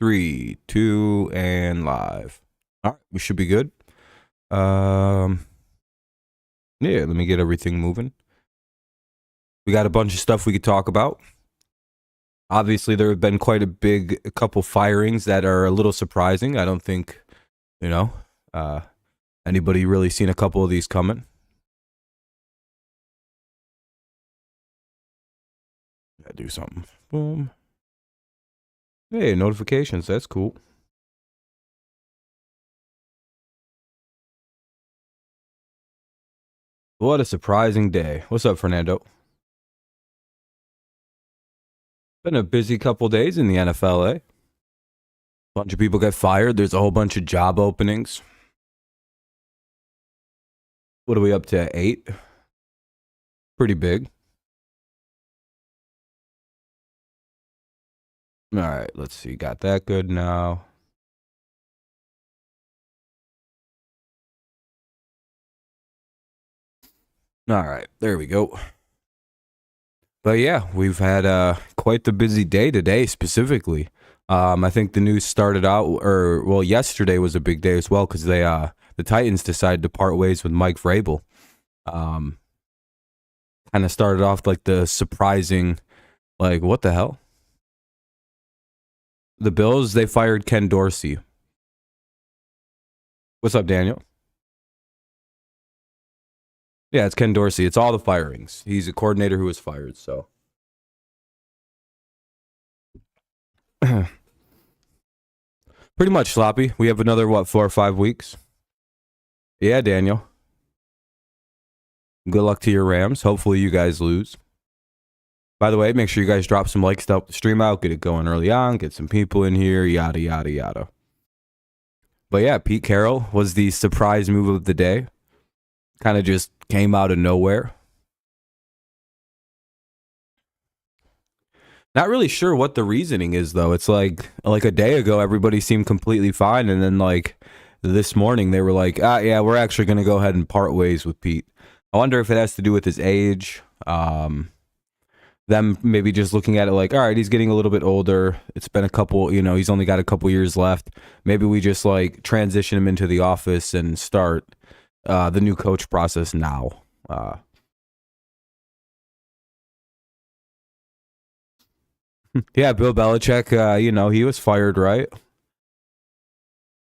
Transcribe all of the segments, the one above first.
3, 2, and live. All right, we should be good. Yeah, let me get everything moving. We got a bunch of stuff we could talk about. Obviously, there have been quite a couple firings that are a little surprising. I don't think, anybody really seen a couple of these coming. Gotta do something. Boom. Hey, notifications. That's cool. What a surprising day. What's up, Fernando? Been a busy couple days in the NFL, eh? Bunch of people get fired. There's a whole bunch of job openings. What are we up to? 8? Pretty big. All right, let's see. Got that good now. All right, there we go. But yeah, we've had quite the busy day today specifically. I think the news started out, yesterday was a big day as well because the Titans decided to part ways with Mike Vrabel. Kind of started off like the surprising, like, what the hell? The Bills, they fired Ken Dorsey. What's up, Daniel? Yeah, it's Ken Dorsey. It's all the firings. He's a coordinator who was fired, so. Pretty much, Sloppy. We have another, 4 or 5 weeks? Yeah, Daniel. Good luck to your Rams. Hopefully you guys lose. By the way, make sure you guys drop some likes to help the stream out, get it going early on, get some people in here, yada, yada, yada. But yeah, Pete Carroll was the surprise move of the day. Kind of just came out of nowhere. Not really sure what the reasoning is, though. It's like a day ago, everybody seemed completely fine. And then, like, this morning, they were like, yeah, we're actually going to go ahead and part ways with Pete. I wonder if it has to do with his age. Them maybe just looking at it like, all right, he's getting a little bit older. It's been a couple, he's only got a couple years left. Maybe we just, like, transition him into the office and start the new coach process now. Yeah, Bill Belichick, he was fired, right?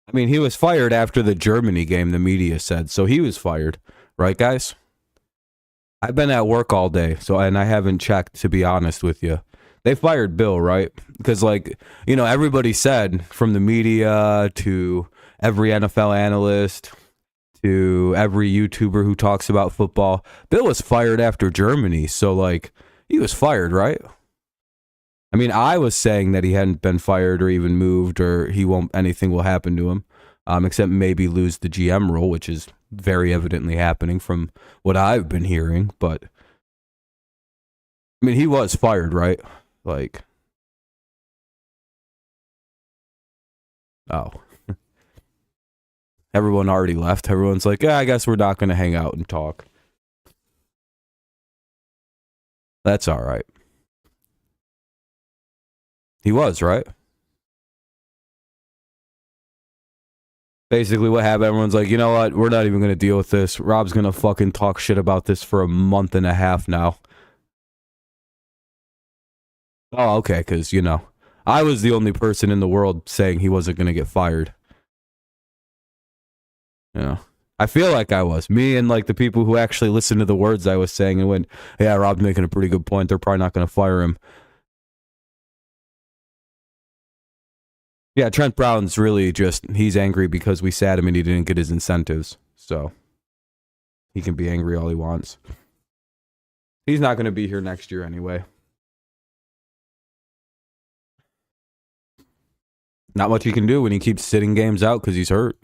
I mean, he was fired after the Germany game, the media said. So he was fired, right, guys? I've been at work all day, and I haven't checked, to be honest with you. They fired Bill, right? Because, everybody said, from the media to every NFL analyst to every YouTuber who talks about football, Bill was fired after Germany. So, he was fired, right? I mean, I was saying that he hadn't been fired or even moved or anything will happen to him, except maybe lose the GM role, which is very evidently happening from what I've been hearing. But, I mean, he was fired, right? Oh. Everyone already left. Everyone's like, I guess we're not going to hang out and talk. That's all right. He was, right? Basically what happened, everyone's like, you know what? We're not even going to deal with this. Rob's going to fucking talk shit about this for a month and a half now. Oh, okay, because, I was the only person in the world saying he wasn't going to get fired. I feel like I was. Me and, the people who actually listened to the words I was saying and went, yeah, Rob's making a pretty good point. They're probably not going to fire him. Yeah, Trent Brown's really he's angry because we sat him and he didn't get his incentives. So he can be angry all he wants. He's not going to be here next year anyway. Not much he can do when he keeps sitting games out because he's hurt.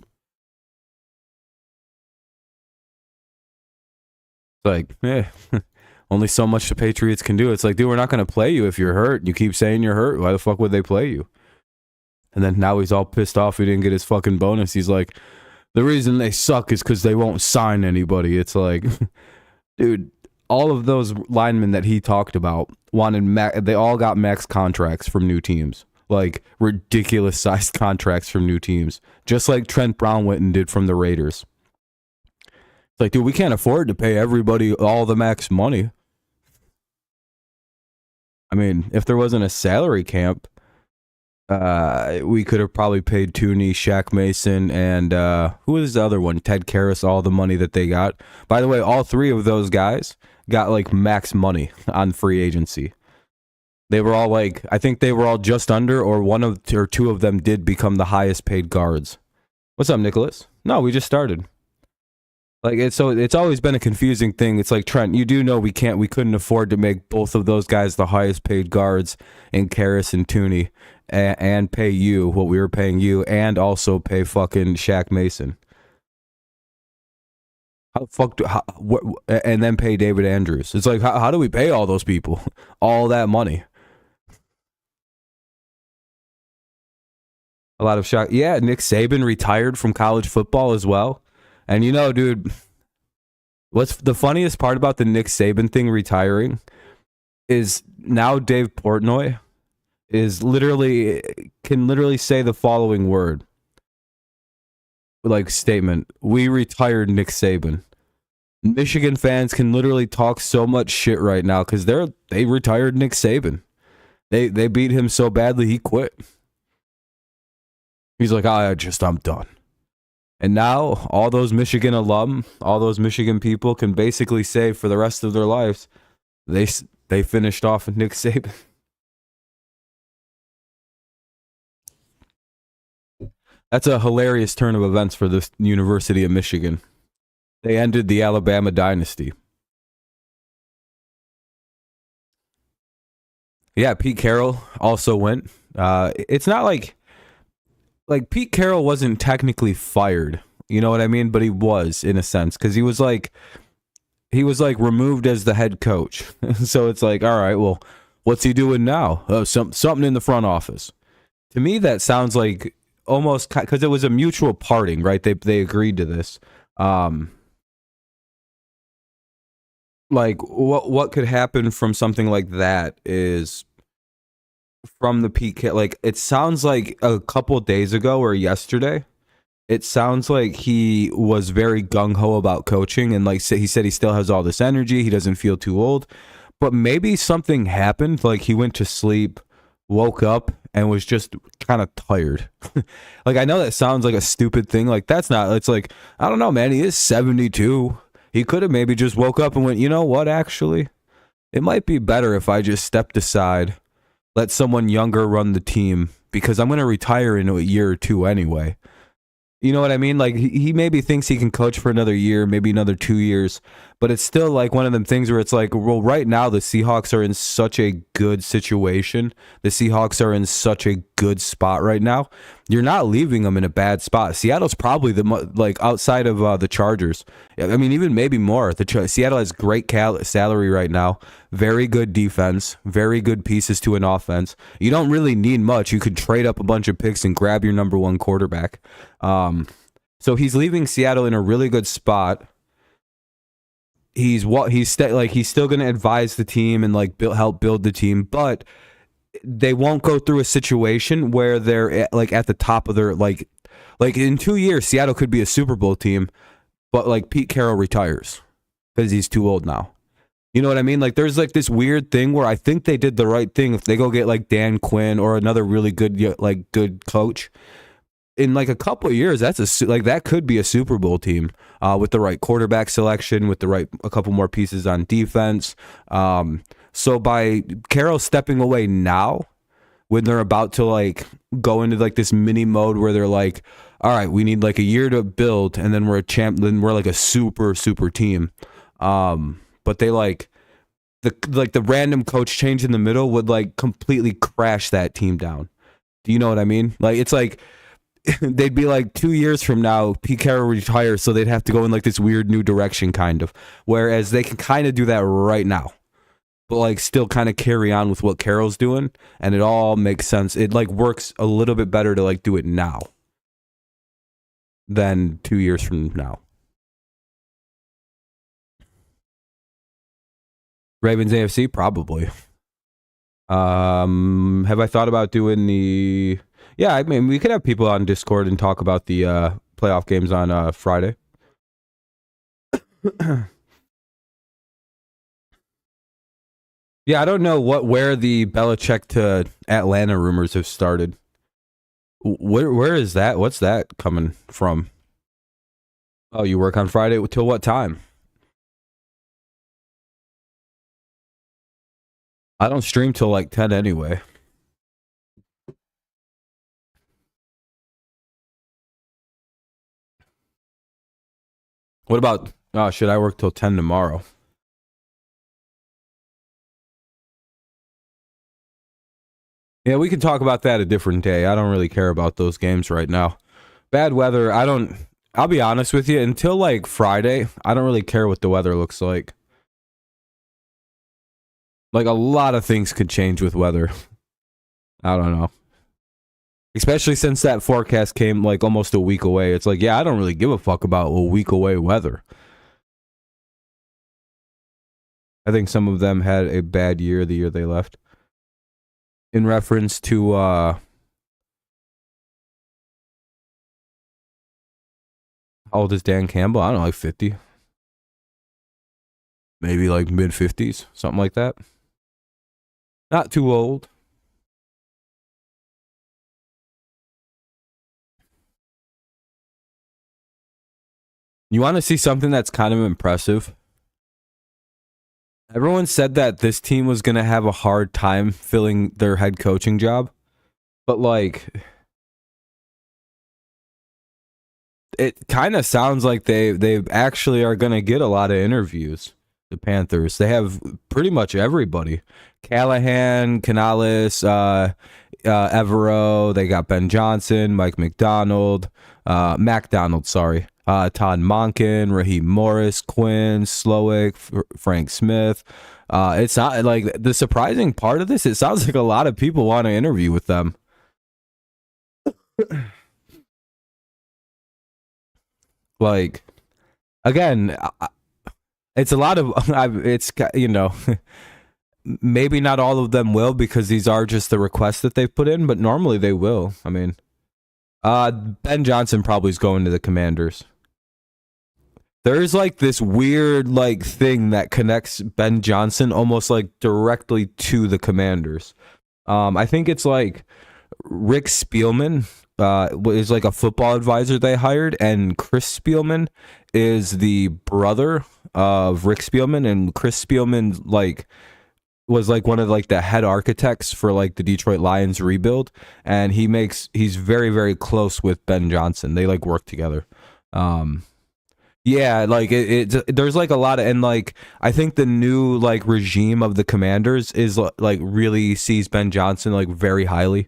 Only so much the Patriots can do. It's like, dude, we're not going to play you if you're hurt. You keep saying you're hurt. Why the fuck would they play you? And then now he's all pissed off he didn't get his fucking bonus. He's like, the reason they suck is because they won't sign anybody. It's like, dude, all of those linemen that he talked about they all got max contracts from new teams. like ridiculous sized contracts from new teams, just like Trent Brown went and did from the Raiders. It's like, dude, we can't afford to pay everybody all the max money. I mean, if there wasn't a salary camp, we could have probably paid Tooney, Shaq Mason, and who was the other one? Ted Karras, all the money that they got. By the way, all three of those guys got like max money on free agency. They were all like, I think they were all just under, or one of or two of them did become the highest paid guards. What's up, Nicholas? No, we just started. Like it's always been a confusing thing. It's like, Trent, you do know we couldn't afford to make both of those guys the highest paid guards in Karras and Tooney, and pay you what we were paying you, and also pay fucking Shaq Mason. And then pay David Andrews. It's like, how do we pay all those people all that money? A lot of shock. Yeah, Nick Saban retired from college football as well. And you know, dude, what's the funniest part about the Nick Saban thing retiring is now Dave Portnoy can literally say the following word, like statement: we retired Nick Saban. Michigan fans can literally talk so much shit right now because they retired Nick Saban. They beat him so badly he quit. He's like, I'm done. And now all those Michigan alum, all those Michigan people can basically say for the rest of their lives, they finished off with Nick Saban. That's a hilarious turn of events for the University of Michigan. They ended the Alabama dynasty. Yeah, Pete Carroll also went. It's not like Pete Carroll wasn't technically fired. You know what I mean? But he was, in a sense, because he was like removed as the head coach. So it's like, all right, well, what's he doing now? Oh, something in the front office. To me, that sounds like almost, because it was a mutual parting, right? They agreed to this. Like what could happen from something like that is from the Pete, like it sounds like a couple days ago or yesterday, it sounds like he was very gung-ho about coaching, and like he said he still has all this energy, he doesn't feel too old, but maybe something happened, like he went to sleep, woke up, and was just kind of tired. Like, I know that sounds like a stupid thing, like that's not, it's like, I don't know, man, he is 72. He could have maybe just woke up and went, you know what, actually, it might be better if I just stepped aside, let someone younger run the team, because I'm going to retire in a year or two anyway. You know what I mean? Like, he maybe thinks he can coach for another year, maybe another 2 years, but it's still like one of them things where it's like, well, right now the Seahawks are in such a good situation. The Seahawks are in such a good spot right now. You're not leaving them in a bad spot. Seattle's probably outside of the Chargers. I mean, even maybe more. Seattle has great salary right now. Very good defense. Very good pieces to an offense. You don't really need much. You could trade up a bunch of picks and grab your number one quarterback. So he's leaving Seattle in a really good spot. He's still going to advise the team and help build the team, but they won't go through a situation where they're at the top of their like in 2 years Seattle could be a Super Bowl team, but Pete Carroll retires because he's too old now. You know what I mean? Like, there's this weird thing where I think they did the right thing if they go get Dan Quinn or another really good good coach. In a couple of years, that could be a Super Bowl team with the right quarterback selection, with a couple more pieces on defense. So by Carroll stepping away now, when they're about to go into this mini mode where they're like, all right, we need a year to build, and then we're a champ, then we're a super team. But they the random coach change in the middle would completely crash that team down. Do you know what I mean? It's they'd be 2 years from now, Pete Carroll retires, so they'd have to go in this weird new direction, kind of. Whereas they can kind of do that right now, but still kind of carry on with what Carroll's doing, and it all makes sense. It works a little bit better to do it now than 2 years from now. Ravens AFC, probably. Have I thought about doing the? Yeah, I mean, we could have people on Discord and talk about the playoff games on Friday. Yeah, I don't know where the Belichick to Atlanta rumors have started. Where is that? What's that coming from? Oh, you work on Friday till what time? I don't stream till like 10 anyway. What about? Oh, should I work till 10 tomorrow? Yeah, we can talk about that a different day. I don't really care about those games right now. Bad weather, I'll be honest with you, until like Friday, I don't really care what the weather looks like. Like, a lot of things could change with weather. I don't know. Especially since that forecast came like almost a week away. It's like, yeah, I don't really give a fuck about a week away weather. I think some of them had a bad year the year they left. In reference to how old is Dan Campbell? I don't know, like 50. Maybe like mid 50s, something like that. Not too old. You want to see something that's kind of impressive? Everyone said that this team was going to have a hard time filling their head coaching job. But like, it kind of sounds like they actually are going to get a lot of interviews. The Panthers, they have pretty much everybody. Callahan, Canales, Evero. They got Ben Johnson, Mike McDonald, MacDonald. Sorry, Todd Monken, Raheem Morris, Quinn Slowick, Frank Smith. It's not like the surprising part of this. It sounds like a lot of people want to interview with them. Like, again, it's a lot of it's, you know, maybe not all of them will, because these are just the requests that they've put in, but normally they will. I mean, Ben Johnson probably is going to the Commanders. There's like this weird like thing that connects Ben Johnson almost like directly to the Commanders. I think it's like Rick Spielman is like a football advisor they hired, and Chris Spielman is the brother of Rick Spielman, and Chris Spielman like was like one of like the head architects for like the Detroit Lions rebuild, and he's very, very close with Ben Johnson. They like work together. Yeah, like there's like a lot of, and like I think the new like regime of the Commanders is like really sees Ben Johnson like very highly.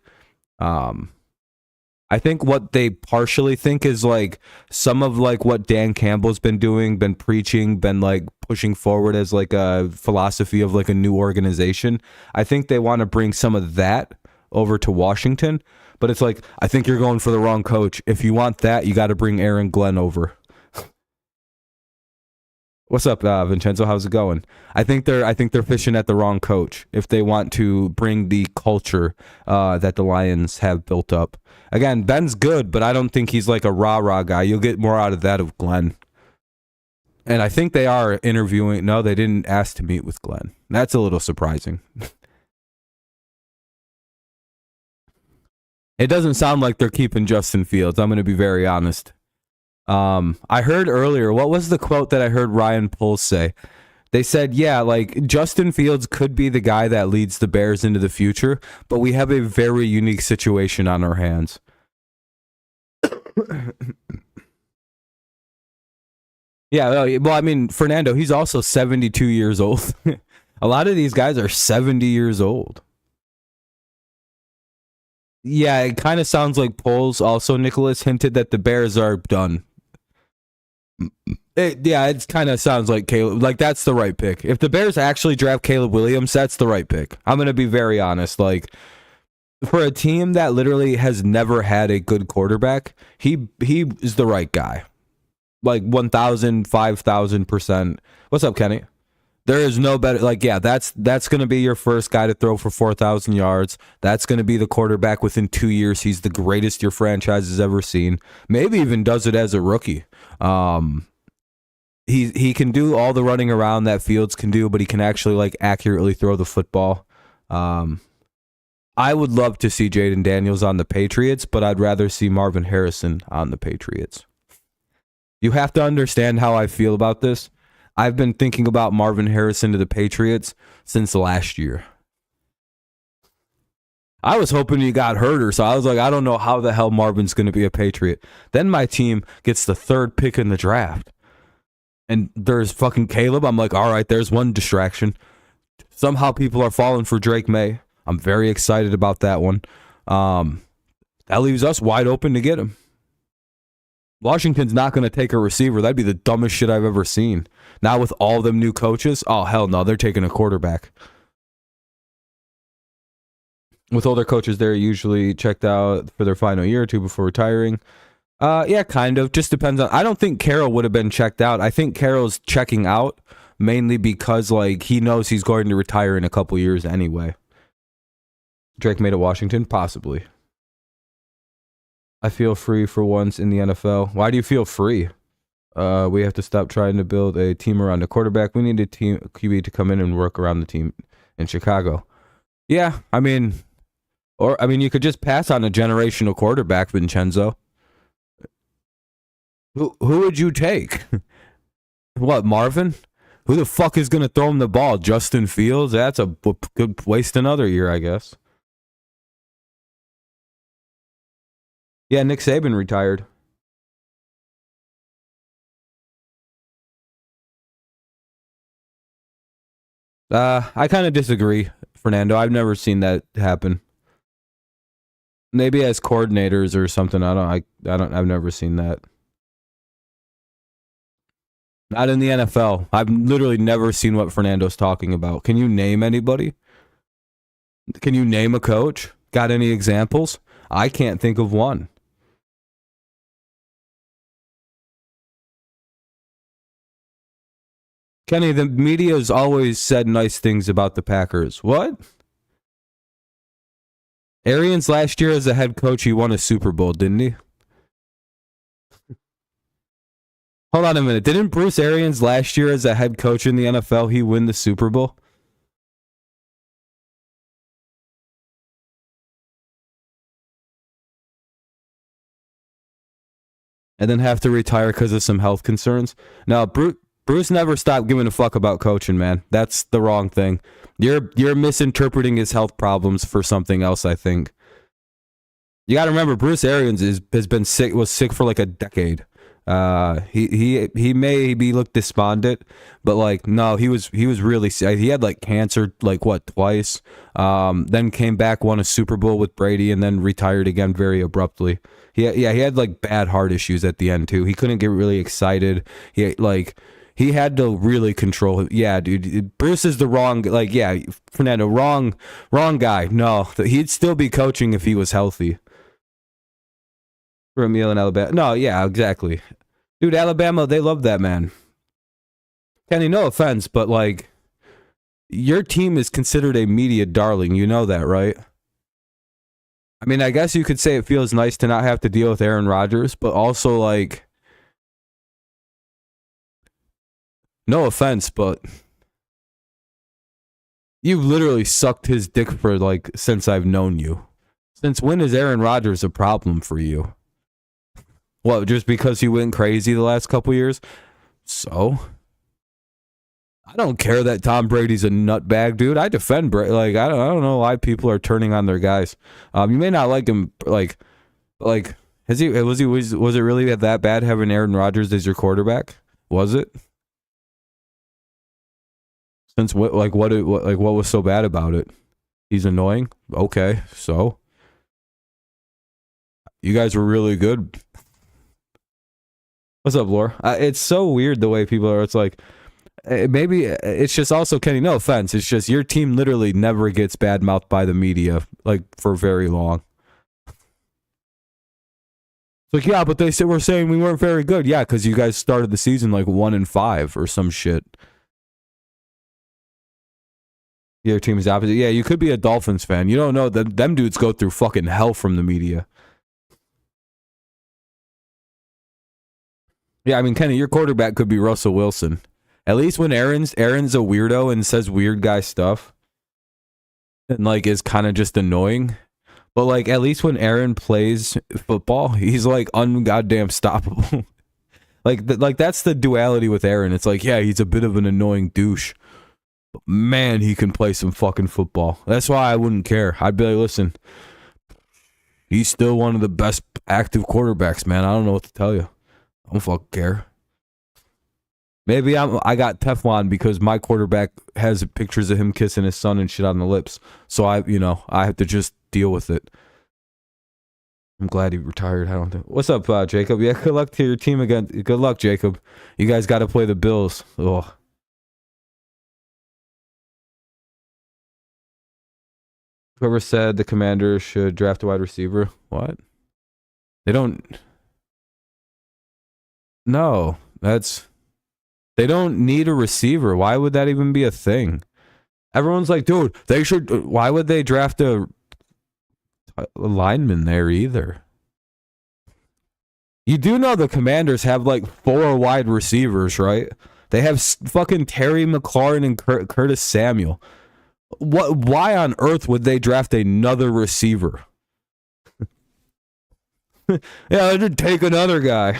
I think what they partially think is like some of like what Dan Campbell's been doing, been preaching, been like pushing forward as like a philosophy of like a new organization. I think they want to bring some of that over to Washington, but it's like, I think you're going for the wrong coach. If you want that, you got to bring Aaron Glenn over. What's up, Vincenzo? How's it going? I think they're fishing at the wrong coach if they want to bring the culture that the Lions have built up. Again, Ben's good, but I don't think he's like a rah-rah guy. You'll get more out of that of Glenn. And I think they are interviewing. No, they didn't ask to meet with Glenn. That's a little surprising. It doesn't sound like they're keeping Justin Fields. I'm going to be very honest. I heard earlier, what was the quote that I heard Ryan Poles say? They said, yeah, like Justin Fields could be the guy that leads the Bears into the future, but we have a very unique situation on our hands. Yeah, well, I mean, Fernando, he's also 72 years old. A lot of these guys are 70 years old. Yeah, it kind of sounds like Poles also, Nicholas, hinted that the Bears are done. It kind of sounds like Caleb. Like, that's the right pick. If the Bears actually draft Caleb Williams, that's the right pick. I'm going to be very honest. Like, for a team that literally has never had a good quarterback, he is the right guy. Like 1,000, 5,000%. What's up, Kenny? There is no better. Like, yeah, that's going to be your first guy to throw for 4,000 yards. That's going to be the quarterback within 2 years. He's the greatest your franchise has ever seen. Maybe even does it as a rookie. He can do all the running around that Fields can do, but he can actually like accurately throw the football. I would love to see Jaden Daniels on the Patriots, but I'd rather see Marvin Harrison on the Patriots. You have to understand how I feel about this. I've been thinking about Marvin Harrison to the Patriots since last year. I was hoping he got hurt, or so I was like, I don't know how the hell Marvin's going to be a Patriot. Then my team gets the 3rd pick in the draft. And there's fucking Caleb. I'm like, all right, there's one distraction. Somehow people are falling for Drake May. I'm very excited about that one. That leaves us wide open to get him. Washington's not going to take a receiver. That'd be the dumbest shit I've ever seen. Now with all them new coaches, oh, hell no, they're taking a quarterback. With all their coaches, they're usually checked out for their final year or two before retiring. Yeah, kind of. Just depends on... I don't think Carroll would have been checked out. I think Carroll's checking out mainly because like he knows he's going to retire in a couple years anyway. Drake made it Washington? Possibly. I feel free for once in the NFL. Why do you feel free? We have to stop trying to build a team around a quarterback. We need a team QB to come in and work around the team in Chicago. Yeah, I mean, you could just pass on a generational quarterback, Vincenzo. Who would you take? What, Marvin? Who the fuck is going to throw him the ball? Justin Fields? That's a good waste another year, I guess. Yeah, Nick Saban retired. I kind of disagree, Fernando. I've never seen that happen. Maybe as coordinators or something. I've never seen that. Not in the NFL. I've literally never seen what Fernando's talking about. Can you name anybody? Can you name a coach? Got any examples? I can't think of one. Kenny, the media's always said nice things about the Packers. What? Arians last year as a head coach, he won a Super Bowl, didn't he? Hold on a minute. Didn't Bruce Arians last year as a head coach in the NFL, he win the Super Bowl? And then have to retire because of some health concerns? No, Bruce never stopped giving a fuck about coaching, man. That's the wrong thing. You're misinterpreting his health problems for something else, I think. You got to remember, Bruce Arians was sick for like a decade. He maybe looked despondent, but like no, he was really sick. He had like cancer like what, twice. Then came back, won a Super Bowl with Brady, and then retired again very abruptly. He had like bad heart issues at the end too. He couldn't get really excited. He had to really control it. Yeah, dude. Bruce is the wrong, like, yeah, Fernando, wrong guy. No, he'd still be coaching if he was healthy. For a meal in Alabama. No, yeah, exactly. Dude, Alabama, they love that man. Kenny, no offense, but like, your team is considered a media darling. You know that, right? I mean, I guess you could say it feels nice to not have to deal with Aaron Rodgers, but also like, no offense, but you've literally sucked his dick for like since I've known you. Since when is Aaron Rodgers a problem for you? What, just because he went crazy the last couple years? So? I don't care that Tom Brady's a nutbag, dude. I defend Brady. Like, I don't know why people are turning on their guys. You may not like him, like, was it really that bad having Aaron Rodgers as your quarterback? Was it? Since what was so bad about it? He's annoying. Okay, so you guys were really good. What's up, Laura? It's so weird the way people are. It's like maybe it's just also Kenny. No offense. It's just your team literally never gets badmouthed by the media like for very long. It's like, yeah, but we're saying we weren't very good. Yeah, because you guys started the season like 1-5 or some shit. Your team's opposite. Yeah, you could be a Dolphins fan. You don't know. Them dudes go through fucking hell from the media. Yeah, I mean, Kenny, your quarterback could be Russell Wilson. At least when Aaron's a weirdo and says weird guy stuff and like is kind of just annoying. But like at least when Aaron plays football, he's like ungoddamn stoppable. like that's the duality with Aaron. It's like, yeah, he's a bit of an annoying douche. But man, he can play some fucking football. That's why I wouldn't care. I'd be like, listen, he's still one of the best active quarterbacks, man. I don't know what to tell you. I don't fucking care. Maybe I got Teflon because my quarterback has pictures of him kissing his son and shit on the lips. So I have to just deal with it. I'm glad he retired. I don't think. What's up, Jacob? Yeah, good luck to your team again. Good luck, Jacob. You guys got to play the Bills. Ugh. Whoever said the Commanders should draft a wide receiver? What? They don't. No, they don't need a receiver. Why would that even be a thing? Everyone's like, dude, they should. Why would they draft a lineman there either? You do know the Commanders have like 4 wide receivers, right? They have fucking Terry McLaurin and Curtis Samuel. Why on earth would they draft another receiver? Yeah, they should take another guy.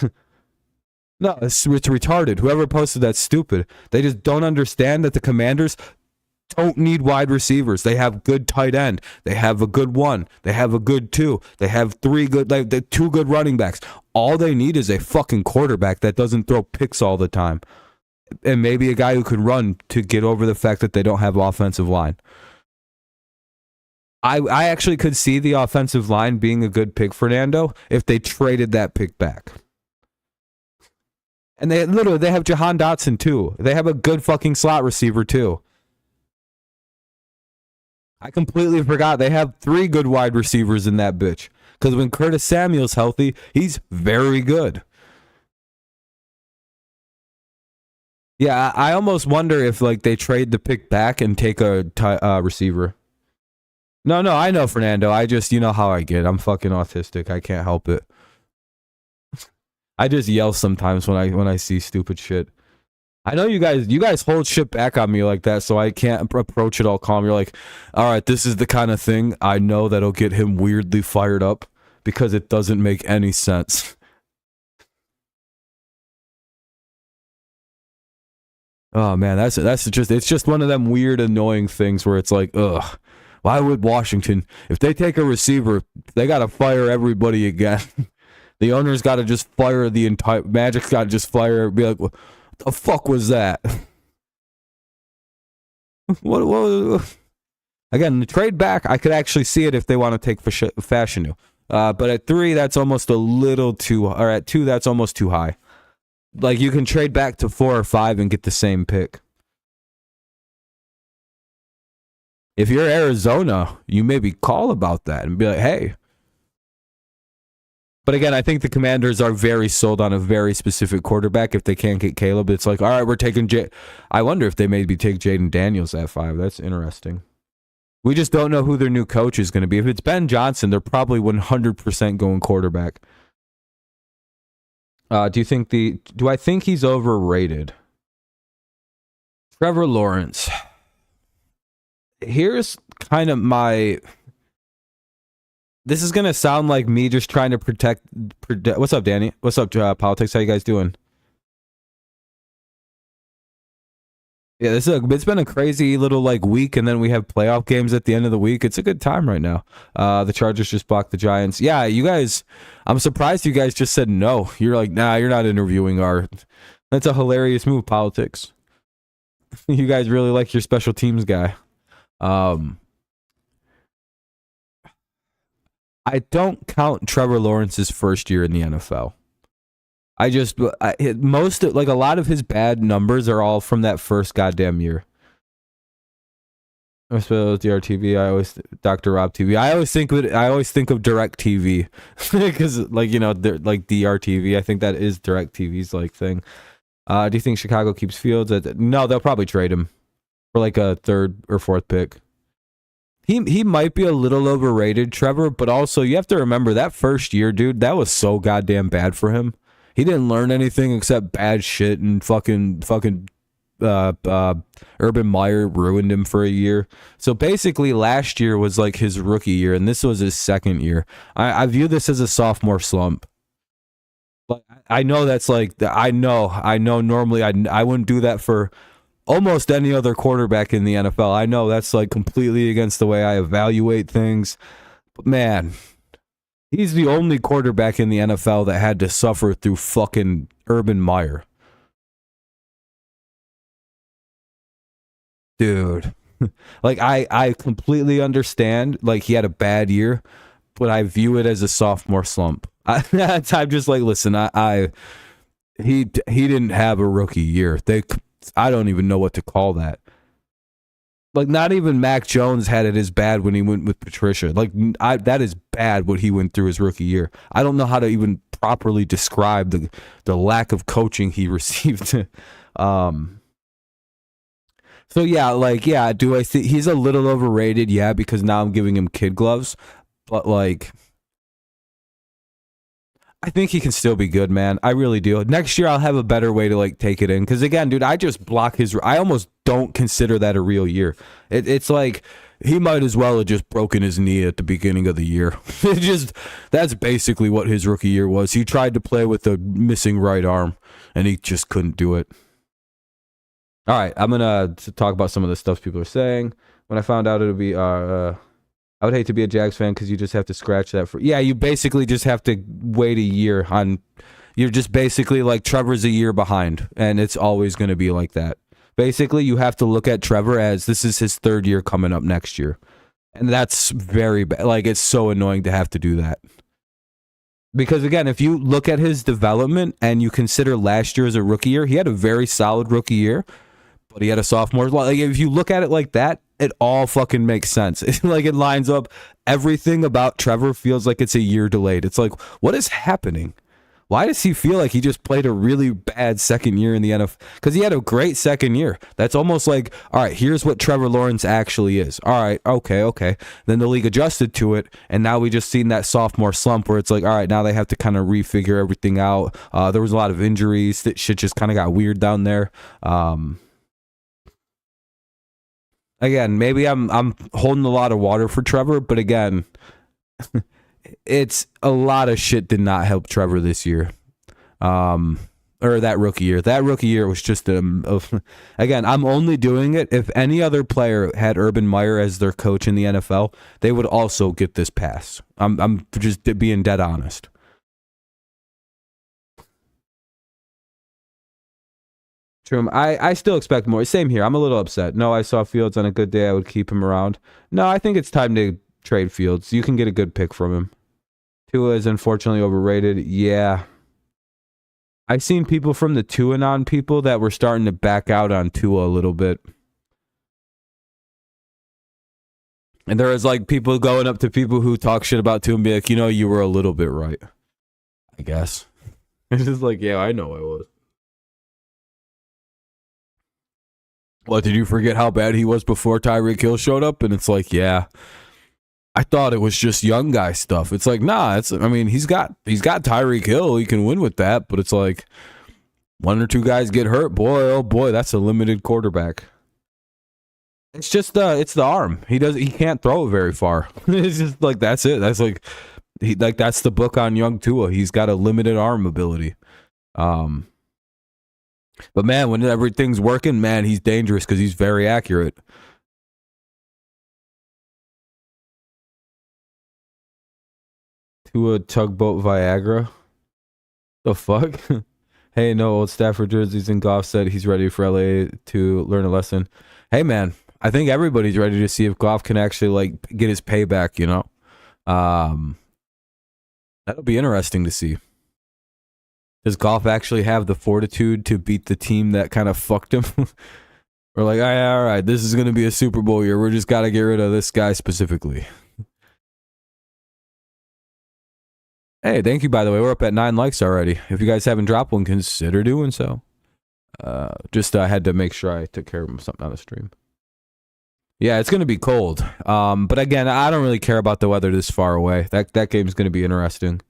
No, it's retarded. Whoever posted that's stupid. They just don't understand that the Commanders don't need wide receivers. They have good tight end. They have a good 1. They have a good 2. They have 3 good, like 2 good running backs. All they need is a fucking quarterback that doesn't throw picks all the time. And maybe a guy who can run to get over the fact that they don't have offensive line. I actually could see the offensive line being a good pick, Fernando, if they traded that pick back. And they have Jahan Dotson too. They have a good fucking slot receiver too. I completely forgot they have 3 good wide receivers in that bitch. Because when Curtis Samuel's healthy, he's very good. Yeah, I almost wonder if like they trade the pick back and take a receiver. No, I know, Fernando. I just, you know how I get. I'm fucking autistic. I can't help it. I just yell sometimes when I see stupid shit. I know you guys hold shit back on me like that, so I can't approach it all calm. You're like, all right, this is the kind of thing I know that'll get him weirdly fired up because it doesn't make any sense. Oh man, it's just one of them weird, annoying things where it's like, ugh, why would Washington, if they take a receiver, they gotta fire everybody again. The owner's got to just fire the entire... Magic's got to just fire... Be like, what the fuck was that? what? Again, the trade back, I could actually see it if they want to take Fashanu. But at 3, that's almost a little too... Or at 2, that's almost too high. Like, you can trade back to 4 or 5 and get the same pick. If you're Arizona, you maybe call about that and be like, hey... But again, I think the Commanders are very sold on a very specific quarterback. If they can't get Caleb, it's like, all right, we're taking I wonder if they maybe take Jaden Daniels at 5. That's interesting. We just don't know who their new coach is going to be. If it's Ben Johnson, they're probably 100% going quarterback. Do I think he's overrated? Trevor Lawrence. Here's kind of my... This is going to sound like me just trying to protect... What's up, Danny? What's up, Politics? How you guys doing? Yeah, it's been a crazy little like week, and then we have playoff games at the end of the week. It's a good time right now. The Chargers just blocked the Giants. Yeah, you guys... I'm surprised you guys just said no. You're like, nah, you're not interviewing our... That's a hilarious move, Politics. You guys really like your special teams guy. I don't count Trevor Lawrence's first year in the NFL. A lot of his bad numbers are all from that first goddamn year. I suppose DRTV. dirtyrobtv. I always think of DirecTV because like like DRTV. I think that is DirecTV's like thing. Do you think Chicago keeps Fields? No, they'll probably trade him. for like a third or fourth pick. He might be a little overrated, Trevor, but also you have to remember that first year, dude, that was so goddamn bad for him. He didn't learn anything except bad shit, and fucking Urban Meyer ruined him for a year. So basically last year was like his rookie year, and this was his second year. I view this as a sophomore slump. But I know that's like, I know normally I wouldn't do that for almost any other quarterback in the NFL. I know that's like completely against the way I evaluate things. But man, he's the only quarterback in the NFL that had to suffer through fucking Urban Meyer. Dude. Like I completely understand, like he had a bad year, but I view it as a sophomore slump. I'm just like, listen, he didn't have a rookie year. I don't even know what to call that. Like, not even Mac Jones had it as bad when he went with Patricia. Like, that is bad what he went through his rookie year. I don't know how to even properly describe the lack of coaching he received. So yeah, like, yeah, do I think he's a little overrated? Yeah, because now I'm giving him kid gloves, but like, I think he can still be good, man. I really do. Next year, I'll have a better way to like take it in. Because again, dude, I just block his. I almost don't consider that a real year. It's like he might as well have just broken his knee at the beginning of the year. That's basically what his rookie year was. He tried to play with a missing right arm, and he just couldn't do it. All right, I'm gonna talk about some of the stuff people are saying. When I found out it would be I would hate to be a Jags fan because you just have to scratch that for. Yeah, you basically just have to wait a year on. You're just basically like Trevor's a year behind, and it's always going to be like that. Basically, you have to look at Trevor as this is his third year coming up next year, and that's very bad. Like, it's so annoying to have to do that. Because again, if you look at his development and you consider last year as a rookie year, he had a very solid rookie year, but he had a sophomore. Like, if you look at it like that, it all fucking makes sense. Like, it lines up. Everything about Trevor feels like it's a year delayed. It's like, what is happening? Why does he feel like he just played a really bad second year in the NFL? Because he had a great second year. That's almost like, all right, here's what Trevor Lawrence actually is. All right, okay. Then the league adjusted to it, and now we just seen that sophomore slump where it's like, all right, now they have to kind of refigure everything out. There was a lot of injuries. That shit just kind of got weird down there. Again, maybe I'm holding a lot of water for Trevor, but again, it's a lot of shit did not help Trevor this year. Or that rookie year. That rookie year was just again, I'm only doing it if any other player had Urban Meyer as their coach in the NFL, they would also get this pass. I'm just being dead honest. True. I still expect more. Same here. I'm a little upset. No, I saw Fields on a good day. I would keep him around. No, I think it's time to trade Fields. You can get a good pick from him. Tua is unfortunately overrated. Yeah. I've seen people from the Tuanon people that were starting to back out on Tua a little bit. And there was like people going up to people who talk shit about Tua and be like, you were a little bit right. I guess. It's just like, yeah, I know I was. What, did you forget how bad he was before Tyreek Hill showed up? And it's like, yeah, I thought it was just young guy stuff. It's like, nah, he's got Tyreek Hill. He can win with that. But it's like one or two guys get hurt. Boy, oh boy, that's a limited quarterback. It's just it's the arm. He can't throw it very far. It's just like, that's it. That's like that's the book on young Tua. He's got a limited arm ability. But man, when everything's working, man, he's dangerous because he's very accurate. To a tugboat Viagra? The fuck? Hey, no old Stafford jerseys, and Goff said he's ready for LA to learn a lesson. Hey, man, I think everybody's ready to see if Goff can actually like get his payback. That'll be interesting to see. Does Goff actually have the fortitude to beat the team that kind of fucked him? We're like, all right, this is going to be a Super Bowl year. We're just got to get rid of this guy specifically. Hey, thank you, by the way. We're up at 9 likes already. If you guys haven't dropped one, consider doing so. I had to make sure I took care of something on the stream. Yeah, it's gonna be cold. But again, I don't really care about the weather this far away. That game's gonna be interesting.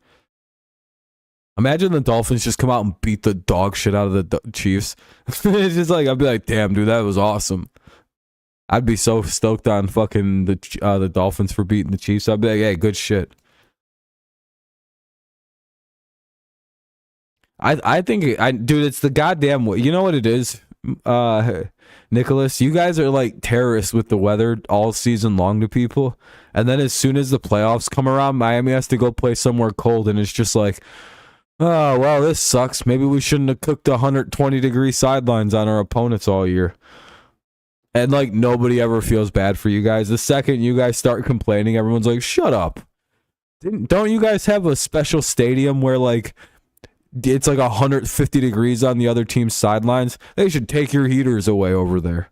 Imagine the Dolphins just come out and beat the dog shit out of the Chiefs. It's just like, I'd be like, damn, dude, that was awesome. I'd be so stoked on fucking the Dolphins for beating the Chiefs. I'd be like, hey, good shit. I think dude, it's the goddamn way. You know what it is, Nicholas? You guys are like terrorists with the weather all season long to people, and then as soon as the playoffs come around, Miami has to go play somewhere cold, and it's just like, oh well, this sucks. Maybe we shouldn't have cooked 120-degree sidelines on our opponents all year. And like nobody ever feels bad for you guys. The second you guys start complaining, everyone's like, shut up. Don't you guys have a special stadium where like it's like 150 degrees on the other team's sidelines? They should take your heaters away over there.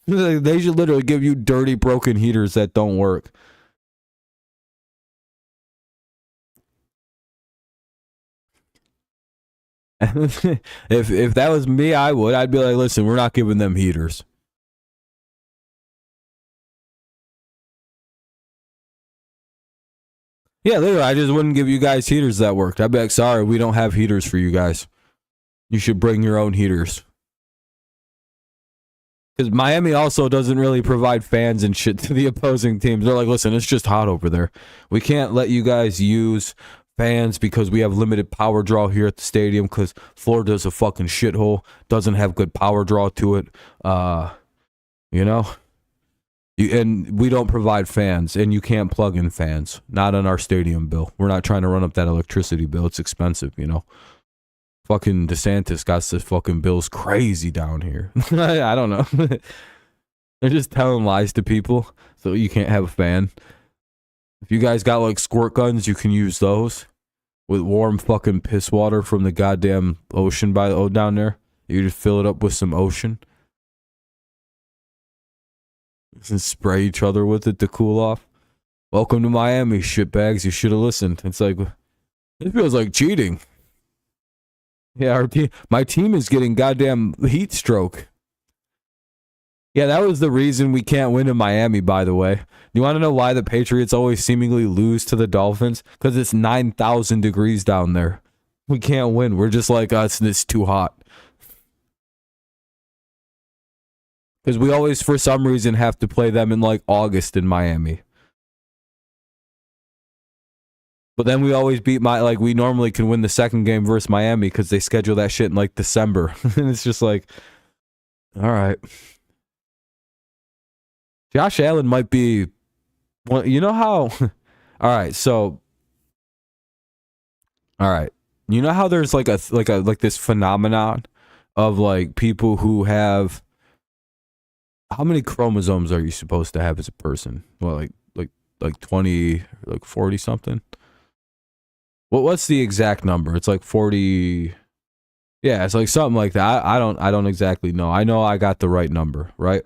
They should literally give you dirty, broken heaters that don't work. If that was me, I'd be like, listen, we're not giving them heaters. Yeah, literally, I just wouldn't give you guys heaters that worked. I'd be like, sorry, we don't have heaters for you guys. You should bring your own heaters. Because Miami also doesn't really provide fans and shit to the opposing teams. They're like, listen, it's just hot over there. We can't let you guys use fans because we have limited power draw here at the stadium because Florida's a fucking shithole. Doesn't have good power draw to it. You know? And we don't provide fans, and you can't plug in fans. Not on our stadium bill. We're not trying to run up that electricity bill. It's expensive, you know? Fucking DeSantis got the fucking bills crazy down here. I don't know. They're just telling lies to people so you can't have a fan. If you guys got like squirt guns, you can use those with warm fucking piss water from the goddamn ocean down there. You just fill it up with some ocean and spray each other with it to cool off. Welcome to Miami, shitbags. You should have listened. It's like, it feels like cheating. Yeah, my team is getting goddamn heat stroke. Yeah, that was the reason we can't win in Miami, by the way. You want to know why the Patriots always seemingly lose to the Dolphins? Because it's 9,000 degrees down there. We can't win. We're just like, it's too hot. Because we always, for some reason, have to play them in like August in Miami. But then we always beat we normally can win the second game versus Miami because they schedule that shit in like December. And it's just like, all right. Josh Allen might be, well, you know how, all right, so, all right. You know how there's like this phenomenon of like people who have, how many chromosomes are you supposed to have as a person? Well, like 20, like 40 something? What's the exact number? It's like 40. Yeah, it's like something like that. I don't exactly know. I know I got the right number, right?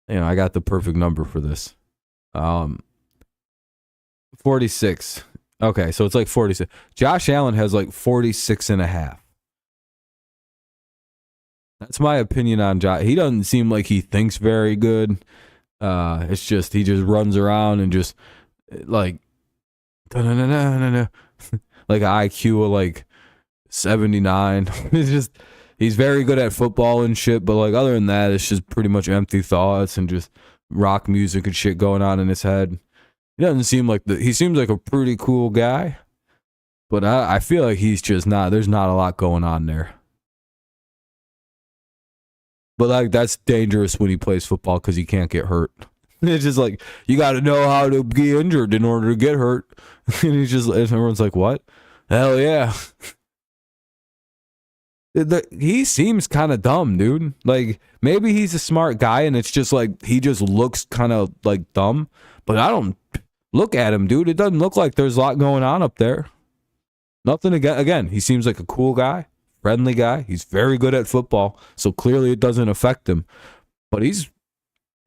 I got the perfect number for this. 46. Okay, so it's like 46. Josh Allen has like 46 and a half. That's my opinion on Josh. He doesn't seem like he thinks very good. It's just he just runs around and just like like an IQ of like 79. It's just he's very good at football and shit, but like other than that, it's just pretty much empty thoughts and just rock music and shit going on in his head. He doesn't seem like he seems like a pretty cool guy, but I feel like he's just not. There's not a lot going on there. But like that's dangerous when he plays football because he can't get hurt. It's just like you got to know how to be injured in order to get hurt. And everyone's like, "What? Hell yeah!" He seems kind of dumb, dude. Like maybe he's a smart guy, and it's just like he just looks kind of like dumb. But I don't look at him, dude. It doesn't look like there's a lot going on up there. Nothing again. He seems like a cool guy, friendly guy. He's very good at football, so clearly it doesn't affect him. But he's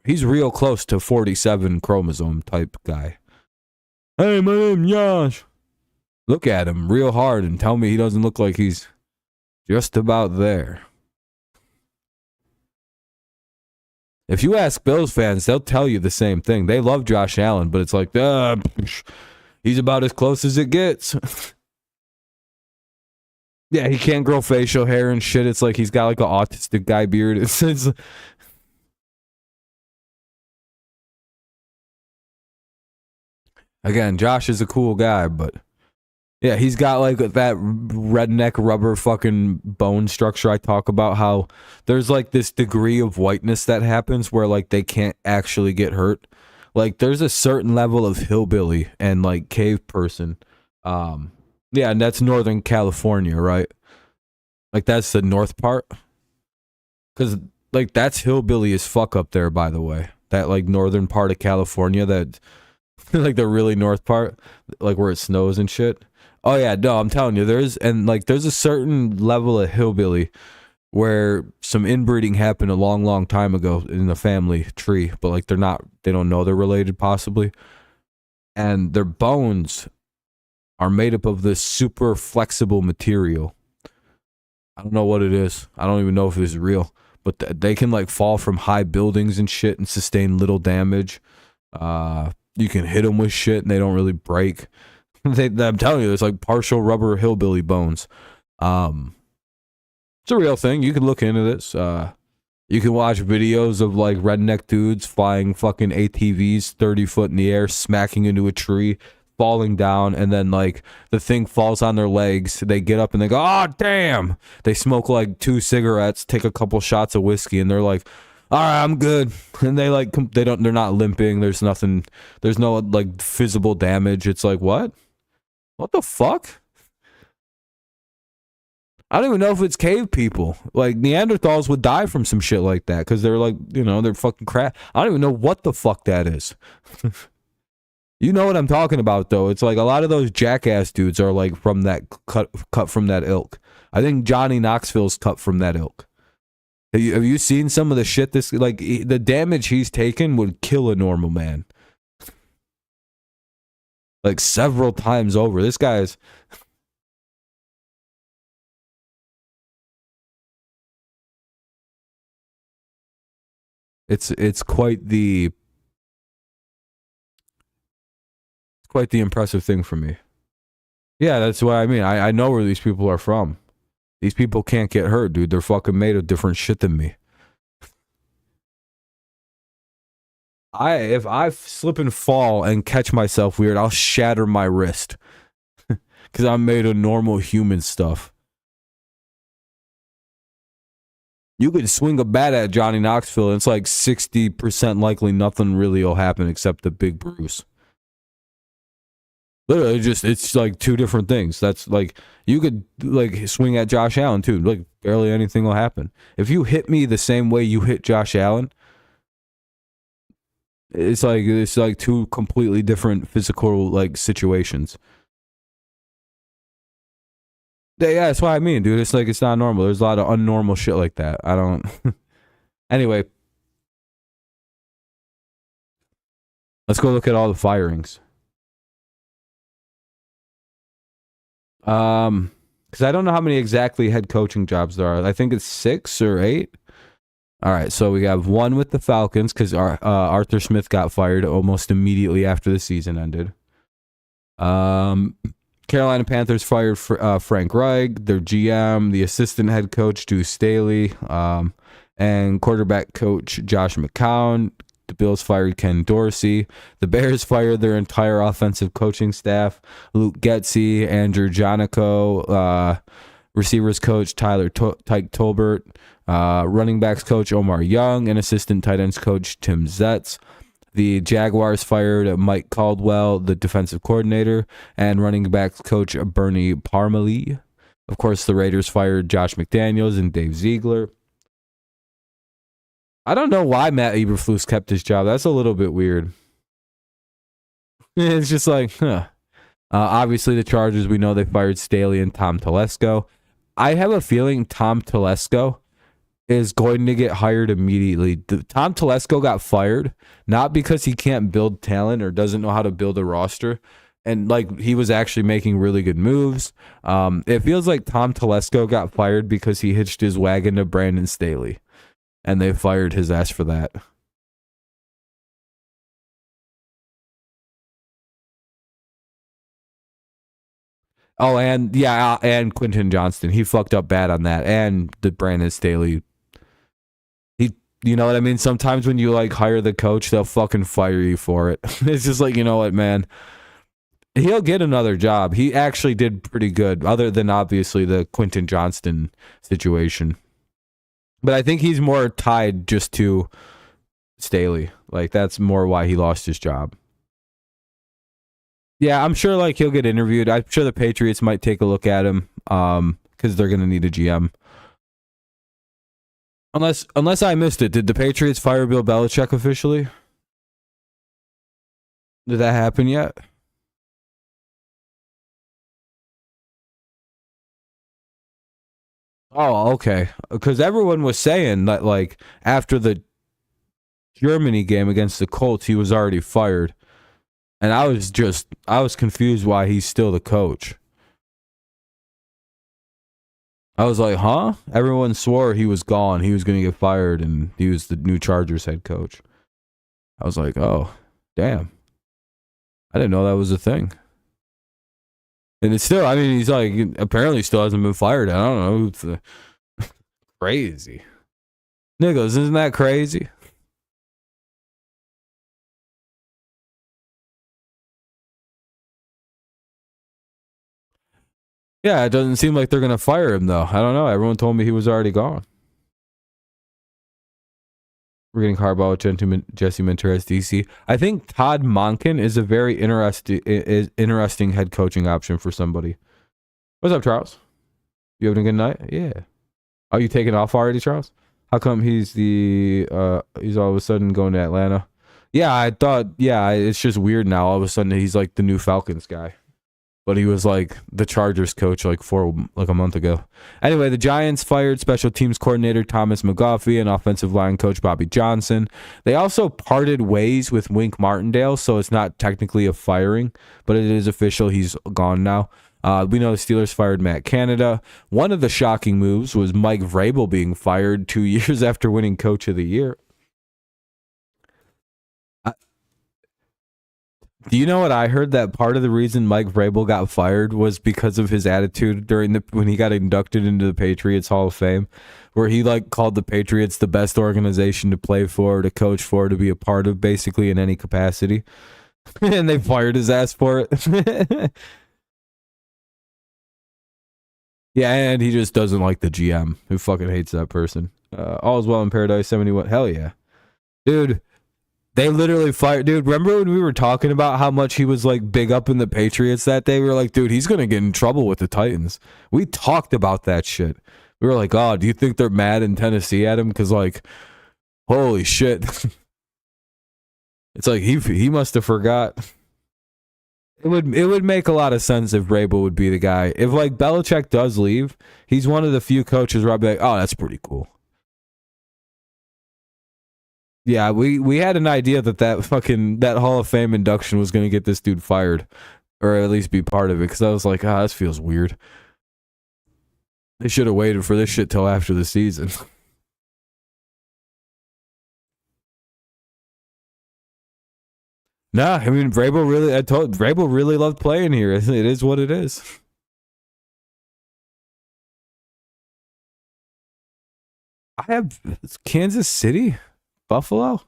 real close to 47 chromosome type guy. Hey, my name's Josh. Look at him real hard and tell me he doesn't look like he's just about there. If you ask Bills fans, they'll tell you the same thing. They love Josh Allen, but it's like, he's about as close as it gets. Yeah, he can't grow facial hair and shit. It's like he's got like an autistic guy beard. It's again, Josh is a cool guy, but yeah, he's got like that redneck rubber fucking bone structure I talk about, how there's like this degree of whiteness that happens where like they can't actually get hurt. Like there's a certain level of hillbilly and like cave person. Yeah, and that's Northern California, right? Like that's the north part. Cause like that's hillbilly as fuck up there, by the way. That like northern part of California, that like the really north part, like where it snows and shit. Oh yeah, no, I'm telling you, there's a certain level of hillbilly where some inbreeding happened a long time ago in the family tree, but like they don't know they're related possibly. And their bones are made up of this super flexible material. I don't know what it is. I don't even know if it's real, but they can like fall from high buildings and shit and sustain little damage. You can hit them with shit and they don't really break. I'm telling you, there's like partial rubber hillbilly bones. It's a real thing. You can look into this. You can watch videos of like redneck dudes flying fucking ATVs 30 foot in the air, smacking into a tree, falling down, and then like the thing falls on their legs. They get up and they go, "Oh damn!" They smoke like 2 cigarettes, take a couple shots of whiskey, and they're like, "All right, I'm good." And they're not limping. There's nothing. There's no like visible damage. It's like, what the fuck? I don't even know if it's cave people. Like Neanderthals would die from some shit like that because they're like, they're fucking crap. I don't even know what the fuck that is. You know what I'm talking about, though. It's like a lot of those jackass dudes are like from that cut from that ilk. I think Johnny Knoxville's cut from that ilk. Have you seen some of the shit the damage he's taken would kill a normal man. Like several times over. This guy's it's quite the impressive thing for me. Yeah, that's what I mean. I know where these people are from. These people can't get hurt, dude. They're fucking made of different shit than me. If I slip and fall and catch myself weird, I'll shatter my wrist. Because I'm made of normal human stuff. You could swing a bat at Johnny Knoxville, and it's like 60% likely nothing really will happen except a big bruise. Literally, it's like two different things. That's like, you could like swing at Josh Allen too. Like barely anything will happen. If you hit me the same way you hit Josh Allen, it's like two completely different physical like situations. Yeah, that's what I mean, dude. It's like, it's not normal. There's a lot of unnormal shit like that. I don't. Anyway, let's go look at all the firings. Because I don't know how many exactly head coaching jobs there are. I think it's 6 or 8. All right, so we have one with the Falcons because Arthur Smith got fired almost immediately after the season ended. Carolina Panthers fired Frank Reich, their GM, the assistant head coach Deuce Staley, and quarterback coach Josh McCown. The Bills fired Ken Dorsey. The Bears fired their entire offensive coaching staff. Luke Getsy, Andrew Jonico, receivers coach Tyke Tolbert, running backs coach Omar Young, and assistant tight ends coach Tim Zetz. The Jaguars fired Mike Caldwell, the defensive coordinator, and running backs coach Bernie Parmalee. Of course, the Raiders fired Josh McDaniels and Dave Ziegler. I don't know why Matt Eberflus kept his job. That's a little bit weird. It's just like, huh. Obviously, the Chargers, we know they fired Staley and Tom Telesco. I have a feeling Tom Telesco is going to get hired immediately. Tom Telesco got fired, not because he can't build talent or doesn't know how to build a roster. And like, he was actually making really good moves. It feels like Tom Telesco got fired because he hitched his wagon to Brandon Staley. And they fired his ass for that. Oh, and yeah, and Quentin Johnston. He fucked up bad on that. And the Brandon Staley. You know what I mean? Sometimes when you like hire the coach, they'll fucking fire you for it. It's just like, you know what, man? He'll get another job. He actually did pretty good, other than obviously the Quentin Johnston situation. But I think he's more tied just to Staley. Like, that's more why he lost his job. Yeah, I'm sure like he'll get interviewed. I'm sure the Patriots might take a look at him because they're going to need a GM. Unless I missed it. Did the Patriots fire Bill Belichick officially? Did that happen yet? Oh, okay. Because everyone was saying that, like, after the Germany game against the Colts, he was already fired. And I was confused why he's still the coach. I was like, huh? Everyone swore he was gone. He was going to get fired, and he was the new Chargers head coach. I was like, oh, damn. I didn't know that was a thing. And it's still, I mean, he's like, apparently still hasn't been fired. I don't know. It's crazy. Nicholas, isn't that crazy? Yeah, it doesn't seem like they're going to fire him, though. I don't know. Everyone told me he was already gone. We're getting Harbaugh with Jesse Minter as DC. I think Todd Monken is a very interesting head coaching option for somebody. What's up, Charles? You having a good night? Yeah. Are you taking off already, Charles? How come he's all of a sudden going to Atlanta? Yeah, I thought, yeah, it's just weird now. All of a sudden he's like the new Falcons guy. But he was like the Chargers coach like a month ago. Anyway, the Giants fired special teams coordinator Thomas McGaughey and offensive line coach Bobby Johnson. They also parted ways with Wink Martindale, so it's not technically a firing, but it is official. He's gone now. We know the Steelers fired Matt Canada. One of the shocking moves was Mike Vrabel being fired 2 years after winning Coach of the Year. Do you know what I heard? That part of the reason Mike Vrabel got fired was because of his attitude when he got inducted into the Patriots Hall of Fame, where he like called the Patriots the best organization to play for, to coach for, to be a part of, basically in any capacity. And they fired his ass for it. Yeah, and he just doesn't like the GM, who fucking hates that person. All's well in paradise, 71. Hell yeah. Dude, they literally fired. Dude, remember when we were talking about how much he was like big up in the Patriots that day? We were like, dude, he's going to get in trouble with the Titans. We talked about that shit. We were like, oh, do you think they're mad in Tennessee at him? Because, like, holy shit. It's like he must have forgot. It would make a lot of sense if Vrabel would be the guy. If, like, Belichick does leave, he's one of the few coaches where I'd be like, oh, that's pretty cool. Yeah, we had an idea that Hall of Fame induction was going to get this dude fired, or at least be part of it, because I was like, this feels weird. They should have waited for this shit till after the season. Nah, I mean, Vrabel really loved playing here. It is what it is. I have Kansas City, Buffalo.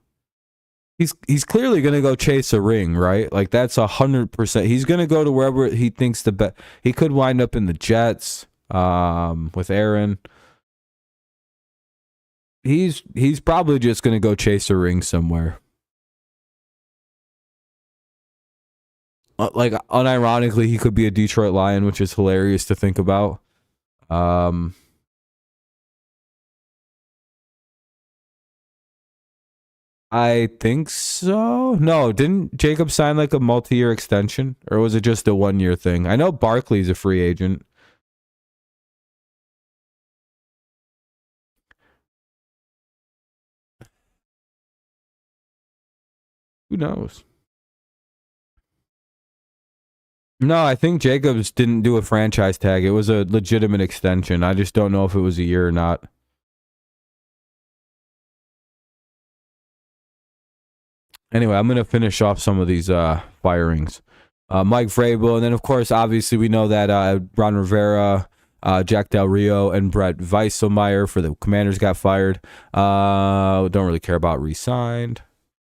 He's clearly going to go chase a ring, right? Like, that's 100%. He's going to go to wherever he thinks the best. He could wind up in the Jets with Aaron. He's probably just going to go chase a ring somewhere. Like, unironically, he could be a Detroit Lion, which is hilarious to think about. I think so. No, didn't Jacob sign like a multi-year extension, or was it just a 1-year thing? I know Barkley's a free agent. Who knows? No, I think Jacobs didn't do a franchise tag. It was a legitimate extension. I just don't know if it was a year or not. Anyway, I'm going to finish off some of these firings. Mike Vrabel, and then of course, obviously, we know that Ron Rivera, Jack Del Rio, and Brett Weisselmeyer for the Commanders got fired. Don't really care about re-signed.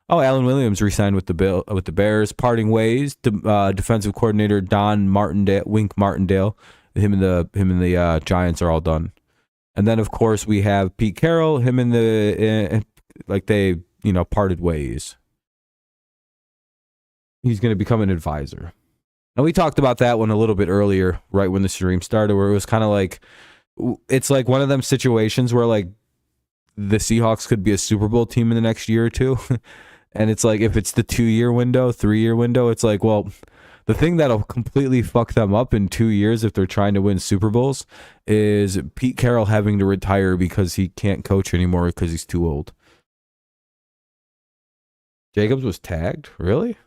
Oh, Alan Williams re-signed with the Bears. Parting ways. Defensive coordinator Don Martindale, Wink Martindale. Him and the Giants are all done. And then of course we have Pete Carroll. Him and they parted ways. He's going to become an advisor. And we talked about that one a little bit earlier, right when the stream started, where it was kind of like, it's like one of them situations where like the Seahawks could be a Super Bowl team in the next year or two. And it's like, if it's the 2-year window, 3-year window, it's like, well, the thing that'll completely fuck them up in 2 years if they're trying to win Super Bowls is Pete Carroll having to retire because he can't coach anymore because he's too old. Jacobs was tagged? Really?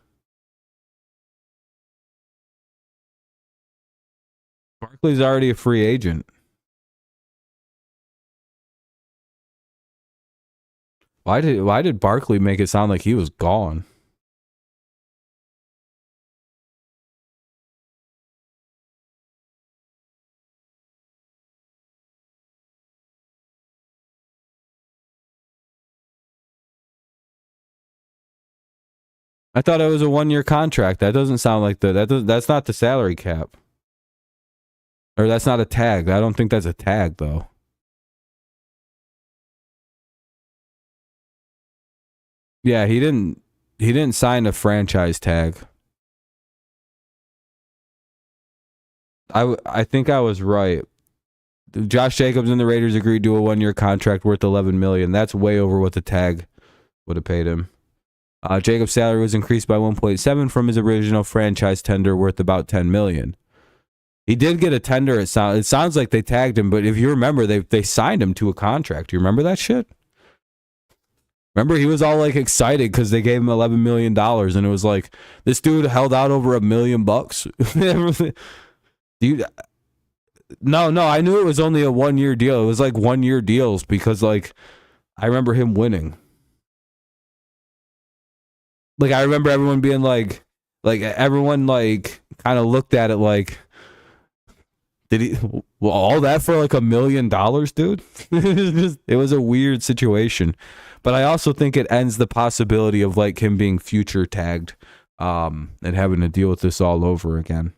Barkley's already a free agent. Why did Barkley make it sound like he was gone? I thought it was a 1-year contract. That doesn't sound like that's not the salary cap. Or that's not a tag. I don't think that's a tag though. Yeah, he didn't sign a franchise tag. I think I was right. Josh Jacobs and the Raiders agreed to a 1-year contract worth $11 million. That's way over what the tag would have paid him. Jacobs' salary was increased by 1.7 from his original franchise tender worth about $10 million. He did get a tender. It sounds like they tagged him, but if you remember, they signed him to a contract. Do you remember that shit? Remember, he was all like excited because they gave him $11 million, and it was like this dude held out over $1 million. Dude, no, I knew it was only a 1-year deal. It was like 1-year deals because like I remember him winning. Like I remember everyone being like everyone like kind of looked at it like, did he all that for like $1 million, dude? It was a weird situation. But I also think it ends the possibility of like him being future tagged and having to deal with this all over again.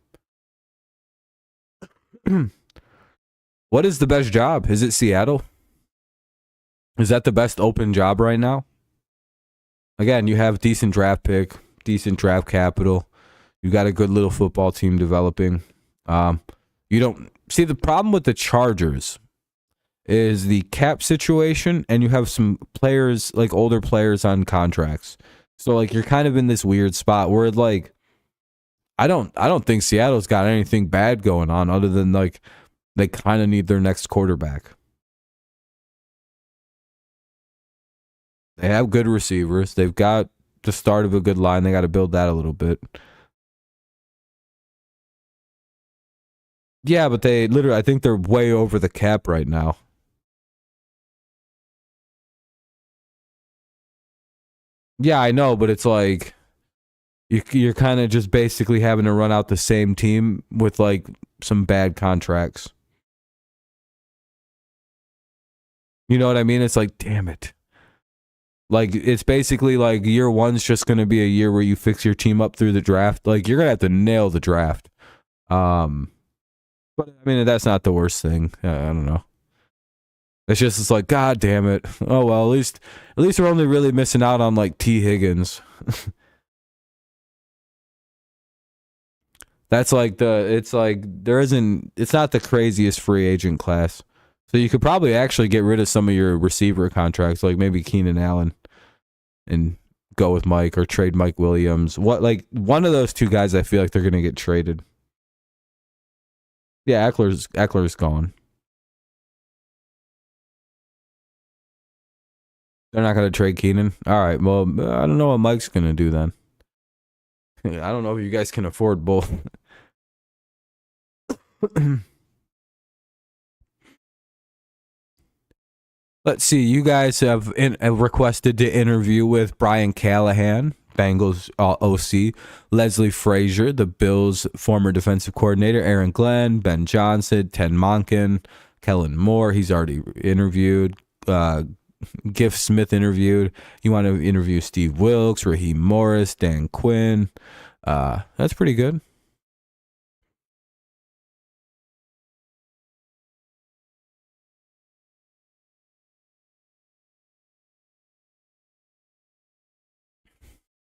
What is the best job? Is it Seattle? Is that the best open job right now? Again, you have decent draft pick, decent draft capital. You got a good little football team developing. You don't see the problem with the Chargers is the cap situation, and you have some players, like older players on contracts. So like you're kind of in this weird spot where like I don't think Seattle's got anything bad going on other than like they kind of need their next quarterback. They have good receivers. They've got the start of a good line. They got to build that a little bit. Yeah, but they literally, I think they're way over the cap right now. Yeah, I know, but it's like you're kind of just basically having to run out the same team with like some bad contracts. You know what I mean? It's like, damn it. Like, it's basically like year one's just going to be a year where you fix your team up through the draft. Like, you're going to have to nail the draft. But, I mean, that's not the worst thing. I don't know. It's like, God damn it. Oh, well, at least we're only really missing out on, like, T. Higgins. That's like it's not the craziest free agent class. So you could probably actually get rid of some of your receiver contracts, like maybe Keenan Allen, and go with Mike or trade Mike Williams. Like one of those two guys, I feel like they're going to get traded. Yeah, Eckler's gone. They're not going to trade Keenan. All right, well, I don't know what Mike's going to do then. I don't know if you guys can afford both. Let's see. You guys have requested to interview with Brian Callahan. Bengals OC, Leslie Frazier, the Bills' former defensive coordinator, Aaron Glenn, Ben Johnson, Ted Monken, Kellen Moore. He's already interviewed. Giff Smith interviewed. You want to interview Steve Wilkes, Raheem Morris, Dan Quinn. That's pretty good.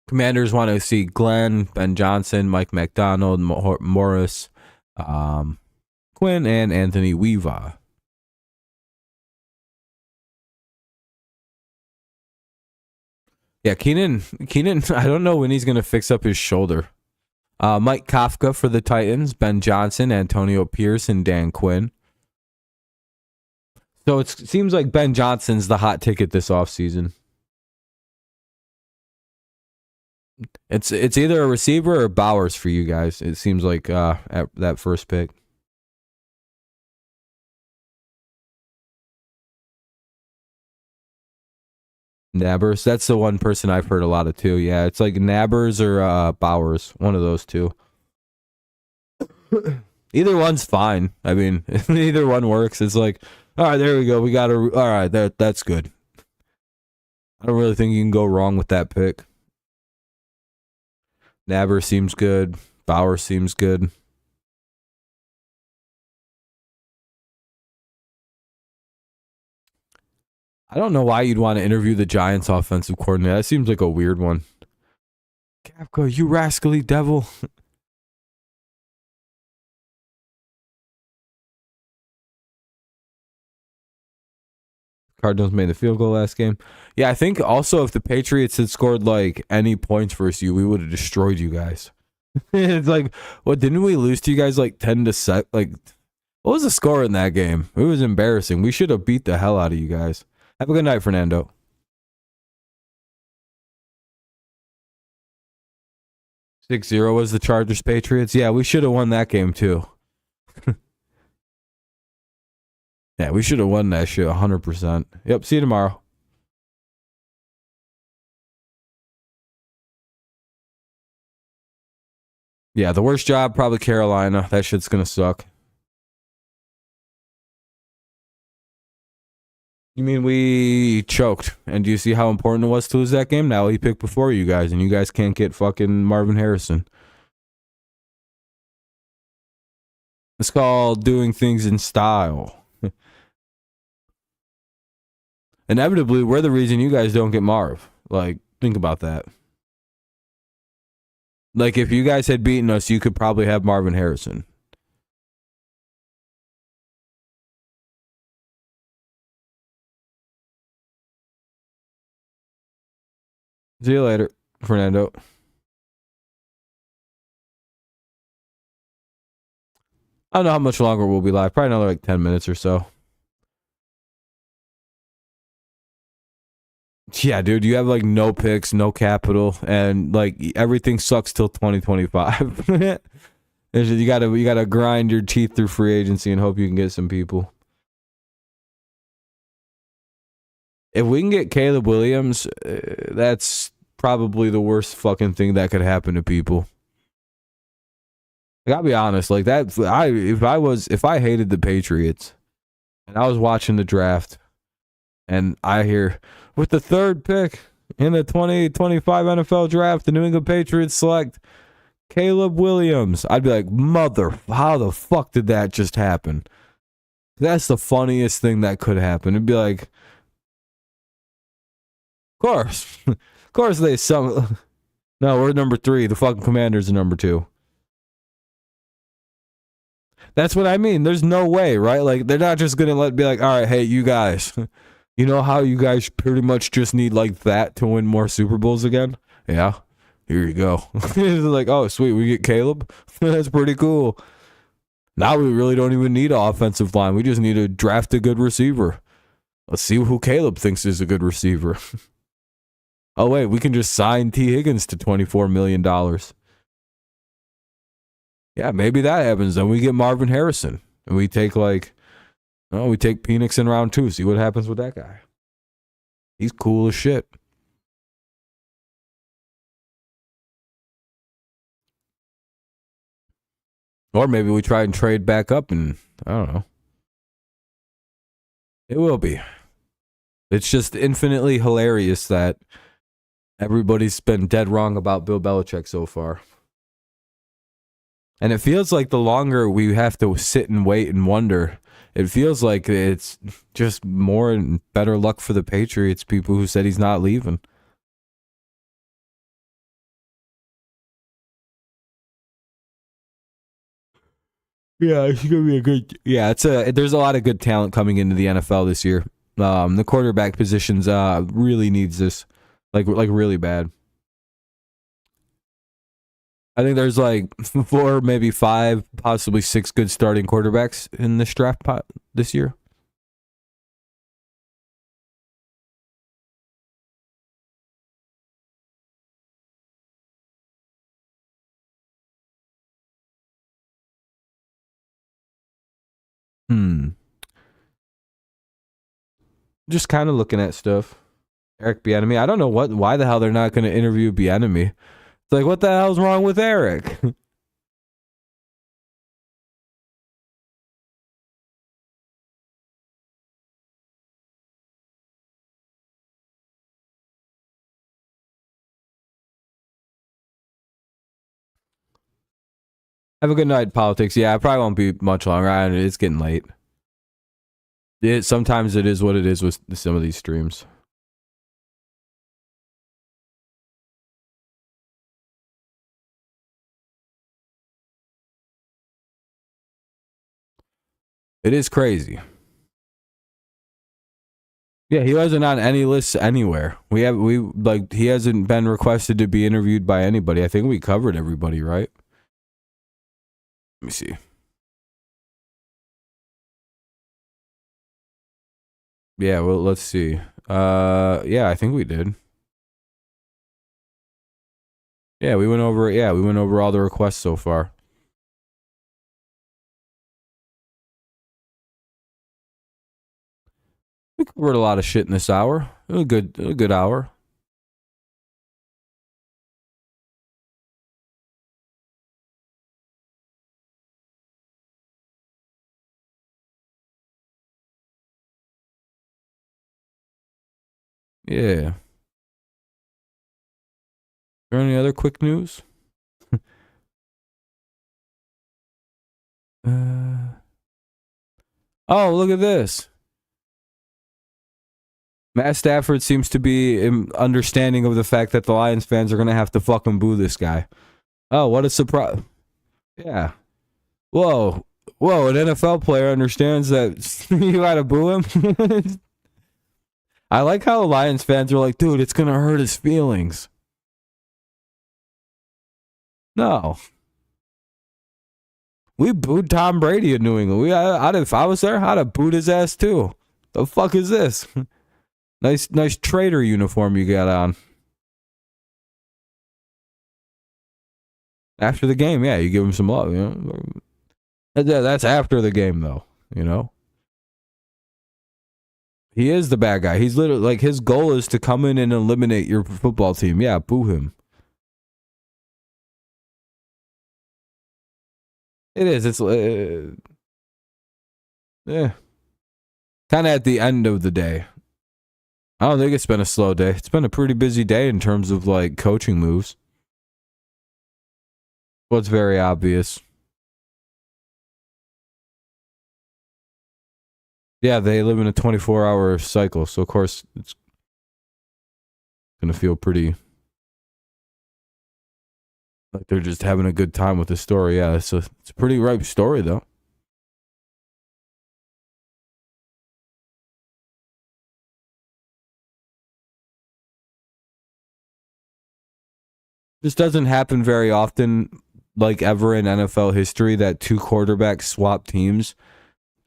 Commanders want to see Glenn, Ben Johnson, Mike McDonald, Morris, Quinn, and Anthony Weaver. Yeah, Keenan, I don't know when he's going to fix up his shoulder. Mike Kafka for the Titans, Ben Johnson, Antonio Pierce, and Dan Quinn. So it seems like Ben Johnson's the hot ticket this offseason. It's either a receiver or Bowers for you guys. It seems like at that first pick. Nabbers, that's the one person I've heard a lot of too. Yeah, it's like Nabbers or Bowers, one of those two. Either one's fine. I mean, either one works. It's like, all right, there we go. We got to. All right, that's good. I don't really think you can go wrong with that pick. Nabber seems good. Bauer seems good. I don't know why you'd want to interview the Giants offensive coordinator. That seems like a weird one. Kafka, you rascally devil. Cardinals made the field goal last game. Yeah, I think also if the Patriots had scored like any points versus you, we would have destroyed you guys. It's like, what, didn't we lose to you guys like 10-7? Like, what was the score in that game? It was embarrassing. We should have beat the hell out of you guys. Have a good night, Fernando. 6-0 was the Chargers Patriots. Yeah, we should have won that game too. Yeah, we should have won that shit 100%. Yep, see you tomorrow. Yeah, the worst job, probably Carolina. That shit's going to suck. You mean we choked? And do you see how important it was to lose that game? Now he picked before you guys, and you guys can't get fucking Marvin Harrison. It's called doing things in style. Inevitably, we're the reason you guys don't get Marv. Like, think about that. Like, if you guys had beaten us, you could probably have Marvin Harrison. See you later, Fernando. I don't know how much longer we'll be live. Probably another like 10 minutes or so. Yeah, dude, you have like no picks, no capital, and like everything sucks till 2025. You gotta grind your teeth through free agency and hope you can get some people. If we can get Caleb Williams, that's probably the worst fucking thing that could happen to people. I gotta be honest, like that. If I hated the Patriots and I was watching the draft, and I hear with the third pick in the 2025 NFL draft, the New England Patriots select Caleb Williams, I'd be like, how the fuck did that just happen? That's the funniest thing that could happen. It'd be like, of course they some. No, we're number 3. The fucking Commanders are number 2. That's what I mean. There's no way, right? Like, they're not just gonna be like, all right, hey, you guys, you know how you guys pretty much just need like that to win more Super Bowls again? Yeah, here you go. It's like, oh, sweet, we get Caleb. That's pretty cool. Now we really don't even need an offensive line. We just need to draft a good receiver. Let's see who Caleb thinks is a good receiver. Oh, wait, we can just sign T. Higgins to $24 million. Yeah, maybe that happens. Then we get Marvin Harrison. And we take we take Penix in round 2. See what happens with that guy. He's cool as shit. Or maybe we try and trade back up, and I don't know. It will be. It's just infinitely hilarious that everybody's been dead wrong about Bill Belichick so far. And it feels like the longer we have to sit and wait and wonder, it feels like it's just more and better luck for the Patriots people who said he's not leaving. Yeah, it's gonna be a good. Yeah, there's a lot of good talent coming into the NFL this year. The quarterback positions really needs this, like really bad. I think there's like 4, maybe 5, possibly 6 good starting quarterbacks in this draft pot this year. Just kind of looking at stuff. Eric Bieniemy. I don't know why the hell they're not going to interview Bieniemy. It's like, what the hell's wrong with Eric? Have a good night, politics. Yeah, it probably won't be much longer. It's getting late. Sometimes it is what it is with some of these streams. It is crazy. Yeah, he wasn't on any lists anywhere. He hasn't been requested to be interviewed by anybody. I think we covered everybody, right? Let me see. Yeah, well, let's see. Yeah, I think we did. Yeah, we went over all the requests so far. We covered a lot of shit in this hour. A good hour. Yeah. Are there any other quick news? Oh, look at this. Matt Stafford seems to be understanding of the fact that the Lions fans are going to have to fucking boo this guy. Oh, what a surprise. Yeah. Whoa. An NFL player understands that you got to boo him. I like how the Lions fans are like, dude, it's going to hurt his feelings. No. We booed Tom Brady in New England. If I was there, I'd have booed his ass too. The fuck is this? Nice trader uniform you got on. After the game, yeah, you give him some love. You know, that's after the game, though. You know, he is the bad guy. He's literally like his goal is to come in and eliminate your football team. Yeah, boo him. It is. It's yeah. Kind of at the end of the day. I don't think it's been a slow day. It's been a pretty busy day in terms of like coaching moves. Well, it's very obvious. Yeah, they live in a 24-hour cycle, so of course it's gonna feel pretty like they're just having a good time with the story. Yeah, it's a pretty ripe story though. This doesn't happen very often, like ever in NFL history, that 2 quarterbacks swap teams.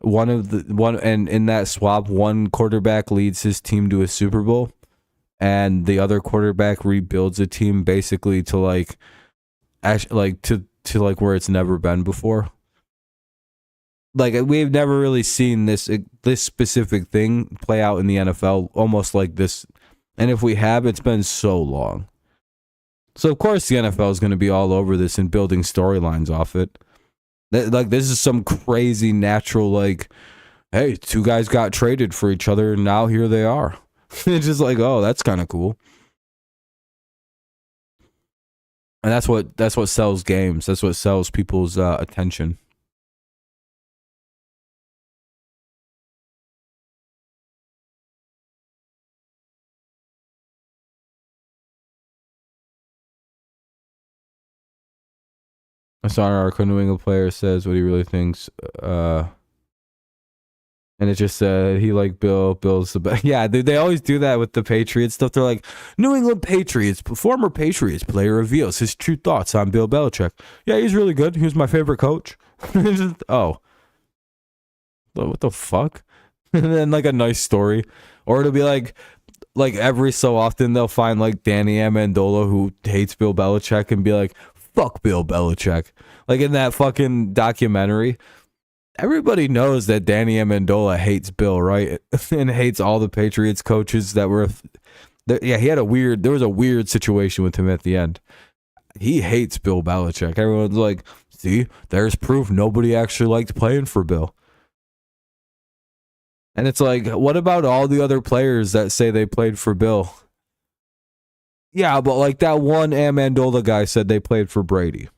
And in that swap, one quarterback leads his team to a Super Bowl, and the other quarterback rebuilds a team basically to like, to like where it's never been before. Like we've never really seen this specific thing play out in the NFL almost like this, and if we have, it's been so long. So of course the NFL is going to be all over this and building storylines off it. Like, this is some crazy natural, like, hey, two guys got traded for each other, and now here they are. It's just like, oh, that's kind of cool. And that's what sells games. That's what sells people's attention. I saw an article. New England player says what he really thinks. And it just said he like Bill. Bill's the best. Yeah, they always do that with the Patriots stuff. They're like, New England Patriots, former Patriots player reveals his true thoughts on Bill Belichick. Yeah, he's really good. He was my favorite coach. Just, oh, what the fuck? And then like a nice story, or it'll be like every so often they'll find like Danny Amendola who hates Bill Belichick and be like, fuck Bill Belichick. Like in that fucking documentary. Everybody knows that Danny Amendola hates Bill, right? And hates all the Patriots coaches that were. Yeah, there was a weird situation with him at the end. He hates Bill Belichick. Everyone's like, see, there's proof nobody actually liked playing for Bill. And it's like, what about all the other players that say they played for Bill? Yeah, but like that one Amendola guy said they played for Brady.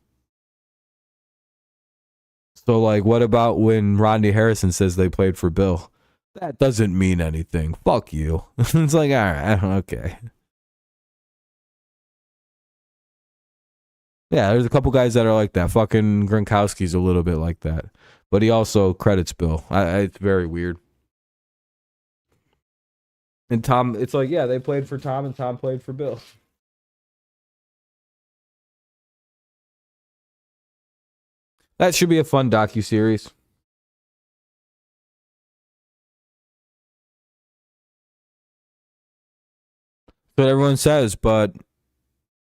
So, like, what about when Rodney Harrison says they played for Bill? That doesn't mean anything. Fuck you. It's like, all right, okay. Yeah, there's a couple guys that are like that. Fucking Gronkowski's a little bit like that. But he also credits Bill. It's very weird. And Tom, it's like, yeah, they played for Tom and Tom played for Bill. That should be a fun docuseries. That's what everyone says, but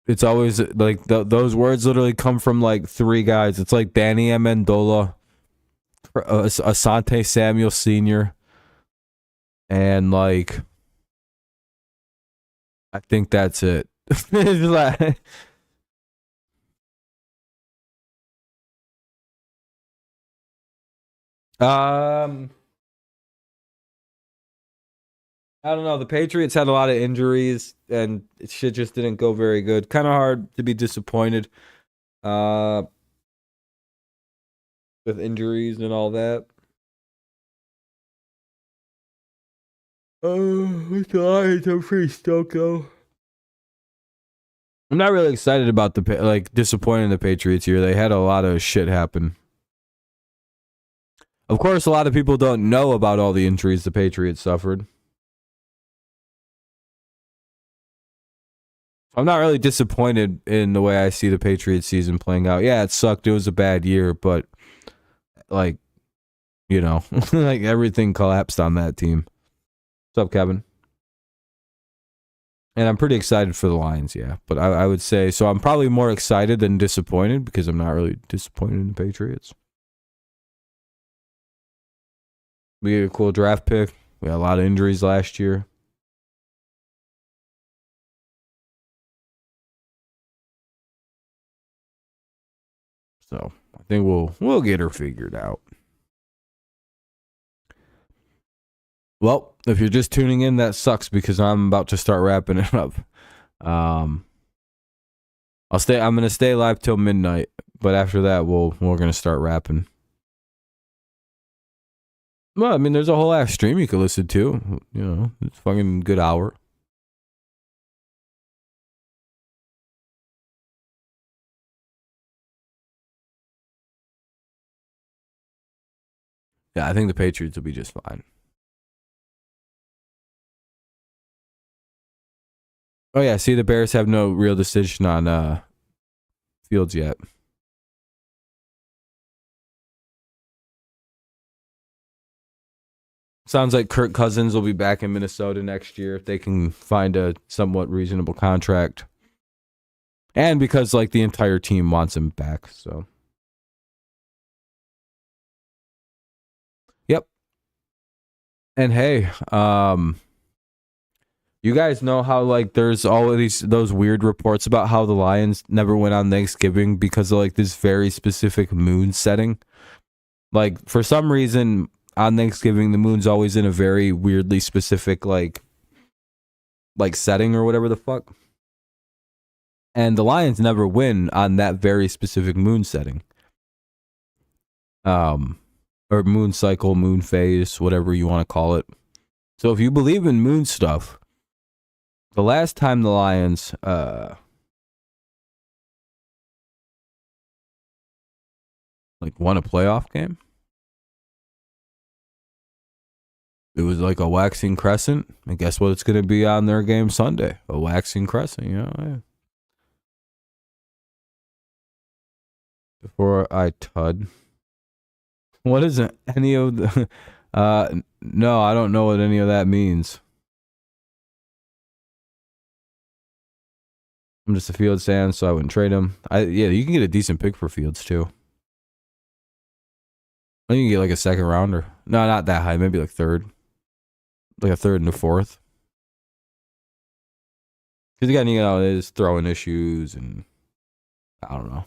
it's always like those words literally come from like three guys. It's like Danny Amendola, Asante Samuel Sr., and like I think that's it. Like, I don't know. The Patriots had a lot of injuries, and shit just didn't go very good. Kind of hard to be disappointed uh, with injuries and all that. Oh, with the Lions, I'm pretty stoked though. I'm not really excited about disappointing the Patriots here. They had a lot of shit happen. Of course, a lot of people don't know about all the injuries the Patriots suffered. I'm not really disappointed in the way I see the Patriots season playing out. Yeah, it sucked. It was a bad year, but like, you know, like everything collapsed on that team. What's up, Kevin? And I'm pretty excited for the Lions, yeah. But I would say, so I'm probably more excited than disappointed because I'm not really disappointed in the Patriots. We had a cool draft pick. We had a lot of injuries last year. So I think we'll get her figured out. Well, if you're just tuning in, that sucks because I'm about to start wrapping it up. I'm gonna stay live till midnight, but after that we're gonna start wrapping. Well, I mean, there's a whole ass stream you could listen to. You know, it's a fucking good hour. Yeah, I think the Patriots will be just fine. Oh yeah, see, the Bears have no real decision on Fields yet. Sounds like Kirk Cousins will be back in Minnesota next year if they can find a somewhat reasonable contract. And because like the entire team wants him back, so. Yep. And hey, You guys know how like there's all of those weird reports about how the Lions never went on Thanksgiving because of like this very specific moon setting. Like for some reason on Thanksgiving the moon's always in a very weirdly specific like setting or whatever the fuck. And the Lions never win on that very specific moon setting. Or moon cycle, moon phase, whatever you want to call it. So if you believe in moon stuff, the last time the Lions like won a playoff game, it was like a waxing crescent. And guess what it's going to be on their game Sunday? A waxing crescent, you know? Yeah. Before I tud. What is any of the... no, I don't know what any of that means. I'm just a Fields fan, so I wouldn't trade him. Yeah, you can get a decent pick for Fields, too. I think you can get like a second rounder. No, not that high. Maybe like third. Like a third and a fourth. Because again, you know, his throwing issues and I don't know.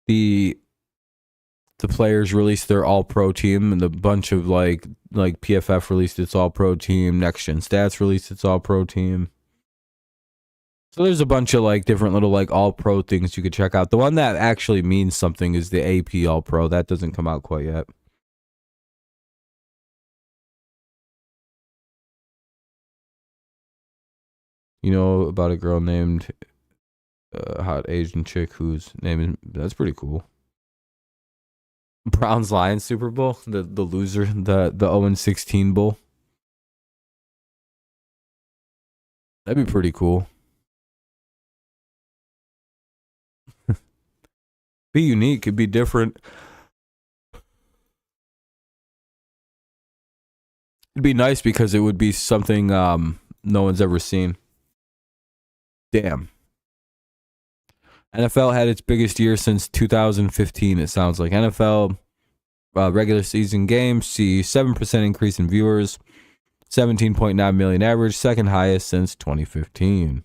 The players released their all-pro team, and a bunch of like PFF released its all-pro team. Next Gen Stats released its all-pro team. So there's a bunch of like different little like all-pro things you could check out. The one that actually means something is the AP all-pro. That doesn't come out quite yet. You know about a girl named hot Asian chick whose name is... That's pretty cool. Browns Lions Super Bowl, the loser, the 0-16 bowl. That'd be pretty cool. Be unique, it'd be different. It'd be nice because it would be something no one's ever seen. Damn. NFL had its biggest year since 2015, it sounds like. NFL regular season games see 7% increase in viewers, 17.9 million average, second highest since 2015.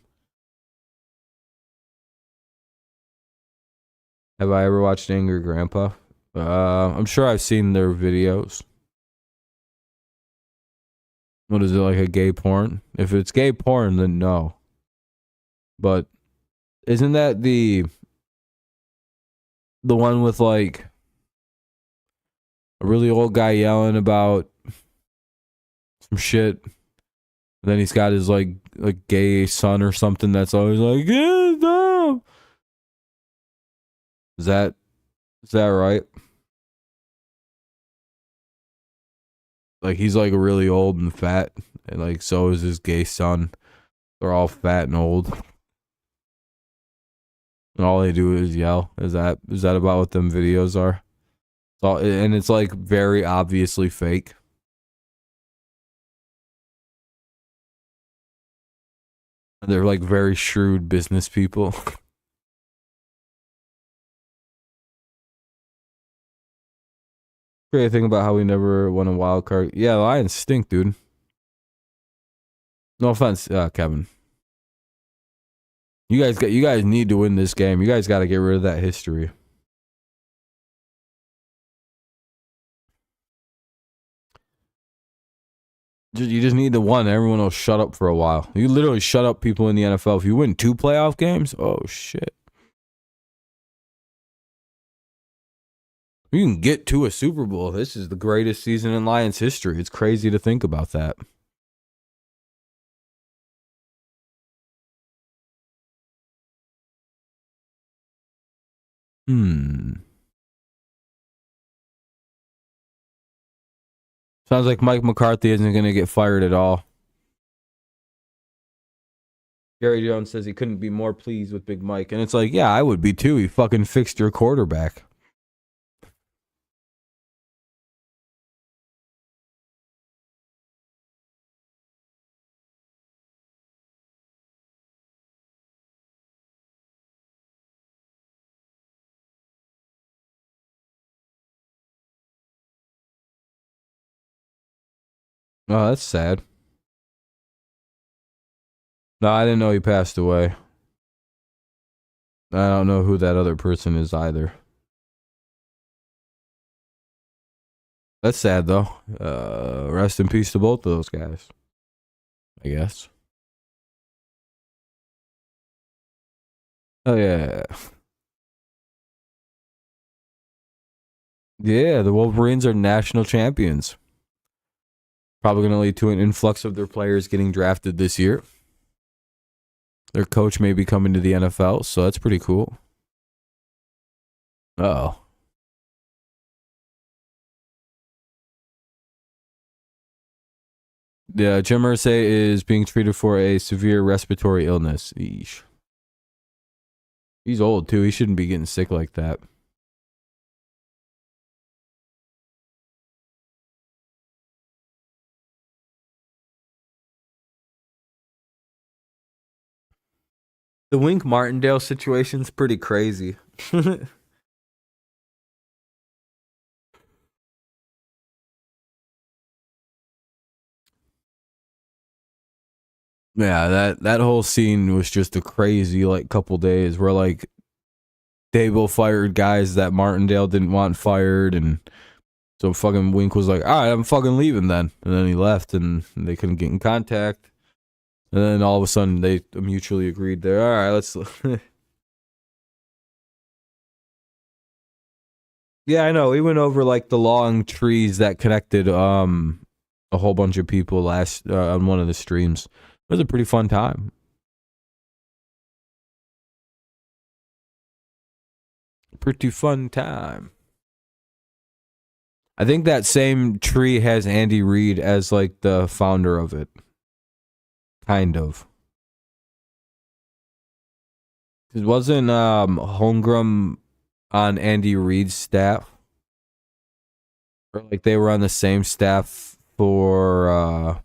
Have I ever watched Angry Grandpa? I'm sure I've seen their videos. What is it, like a gay porn? If it's gay porn, then no. But isn't that the one with like a really old guy yelling about some shit? And then he's got his like gay son or something that's always like, yeah, no. Is that right? Like he's like really old and fat, and like so is his gay son. They're all fat and old. And all they do is yell. Is that about what them videos are? And it's like very obviously fake. They're like very shrewd business people. Great thing about how we never won a wild card. Yeah, the Lions stink, dude. No offense, Kevin. You guys need to win this game. You guys got to get rid of that history. You just need the one. Everyone will shut up for a while. You literally shut up people in the NFL. If you win 2 playoff games, oh shit. You can get to a Super Bowl. This is the greatest season in Lions history. It's crazy to think about that. Sounds like Mike McCarthy isn't going to get fired at all. Gary Jones says he couldn't be more pleased with Big Mike. And it's like, yeah, I would be too. He fucking fixed your quarterback. Oh, that's sad. No, I didn't know he passed away. I don't know who that other person is either. That's sad though. Rest in peace to both of those guys, I guess. Oh yeah. Yeah, the Wolverines are national champions. Probably going to lead to an influx of their players getting drafted this year. Their coach may be coming to the NFL, so that's pretty cool. Uh-oh. Yeah, Jim Irsay is being treated for a severe respiratory illness. Eesh. He's old, too. He shouldn't be getting sick like that. The Wink Martindale situation's pretty crazy. Yeah, that whole scene was just a crazy like couple days where like Dable fired guys that Martindale didn't want fired, and so fucking Wink was like, all right, I'm fucking leaving then. And then he left and they couldn't get in contact. And then all of a sudden they mutually agreed there, all right, let's Yeah, I know. We went over like the long trees that connected a whole bunch of people last on one of the streams. It was a pretty fun time. Pretty fun time. I think that same tree has Andy Reid as like the founder of it. Kind of. It wasn't Holmgren on Andy Reid's staff? Or like they were on the same staff for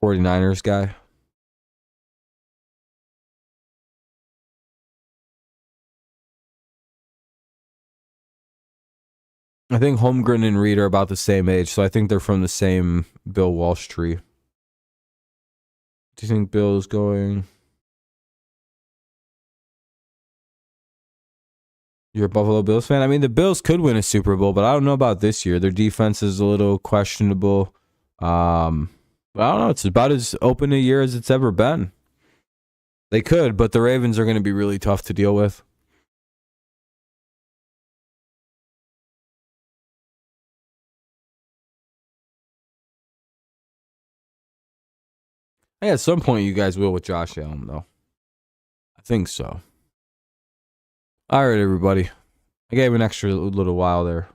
49ers guy? I think Holmgren and Reid are about the same age, so I think they're from the same Bill Walsh tree. Do you think Bill's going? You're a Buffalo Bills fan? I mean, the Bills could win a Super Bowl, but I don't know about this year. Their defense is a little questionable. I don't know. It's about as open a year as it's ever been. They could, but the Ravens are going to be really tough to deal with. Hey, at some point, you guys will with Josh Allen, though. I think so. All right, everybody. I gave an extra little while there.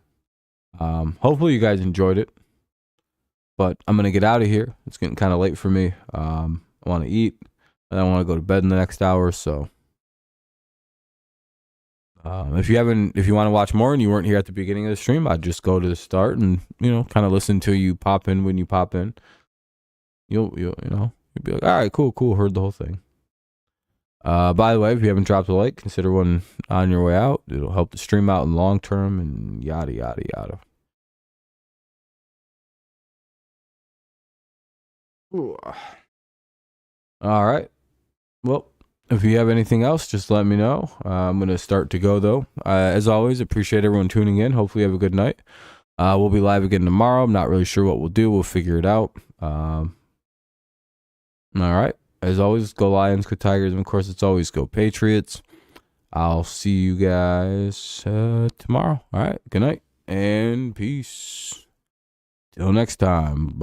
Hopefully, you guys enjoyed it. But I'm going to get out of here. It's getting kind of late for me. I want to eat, and I want to go to bed in the next hour. So, if you want to watch more and you weren't here at the beginning of the stream, I'd just go to the start and kind of listen till you pop in. When you pop in, you'll be like, all right, cool, heard the whole thing. By the way, if you haven't dropped a like, consider one on your way out. It'll help the stream out in long term and yada yada yada. Ooh. All right. Well, if you have anything else, just let me know. I'm going to start to go, though. As always, appreciate everyone tuning in. Hopefully you have a good night. We'll be live again tomorrow. I'm not really sure what we'll do. We'll figure it out. All right. As always, go Lions, go Tigers, and of course, it's always go Patriots. I'll see you guys tomorrow. All right. Good night and peace. Till next time. Bye.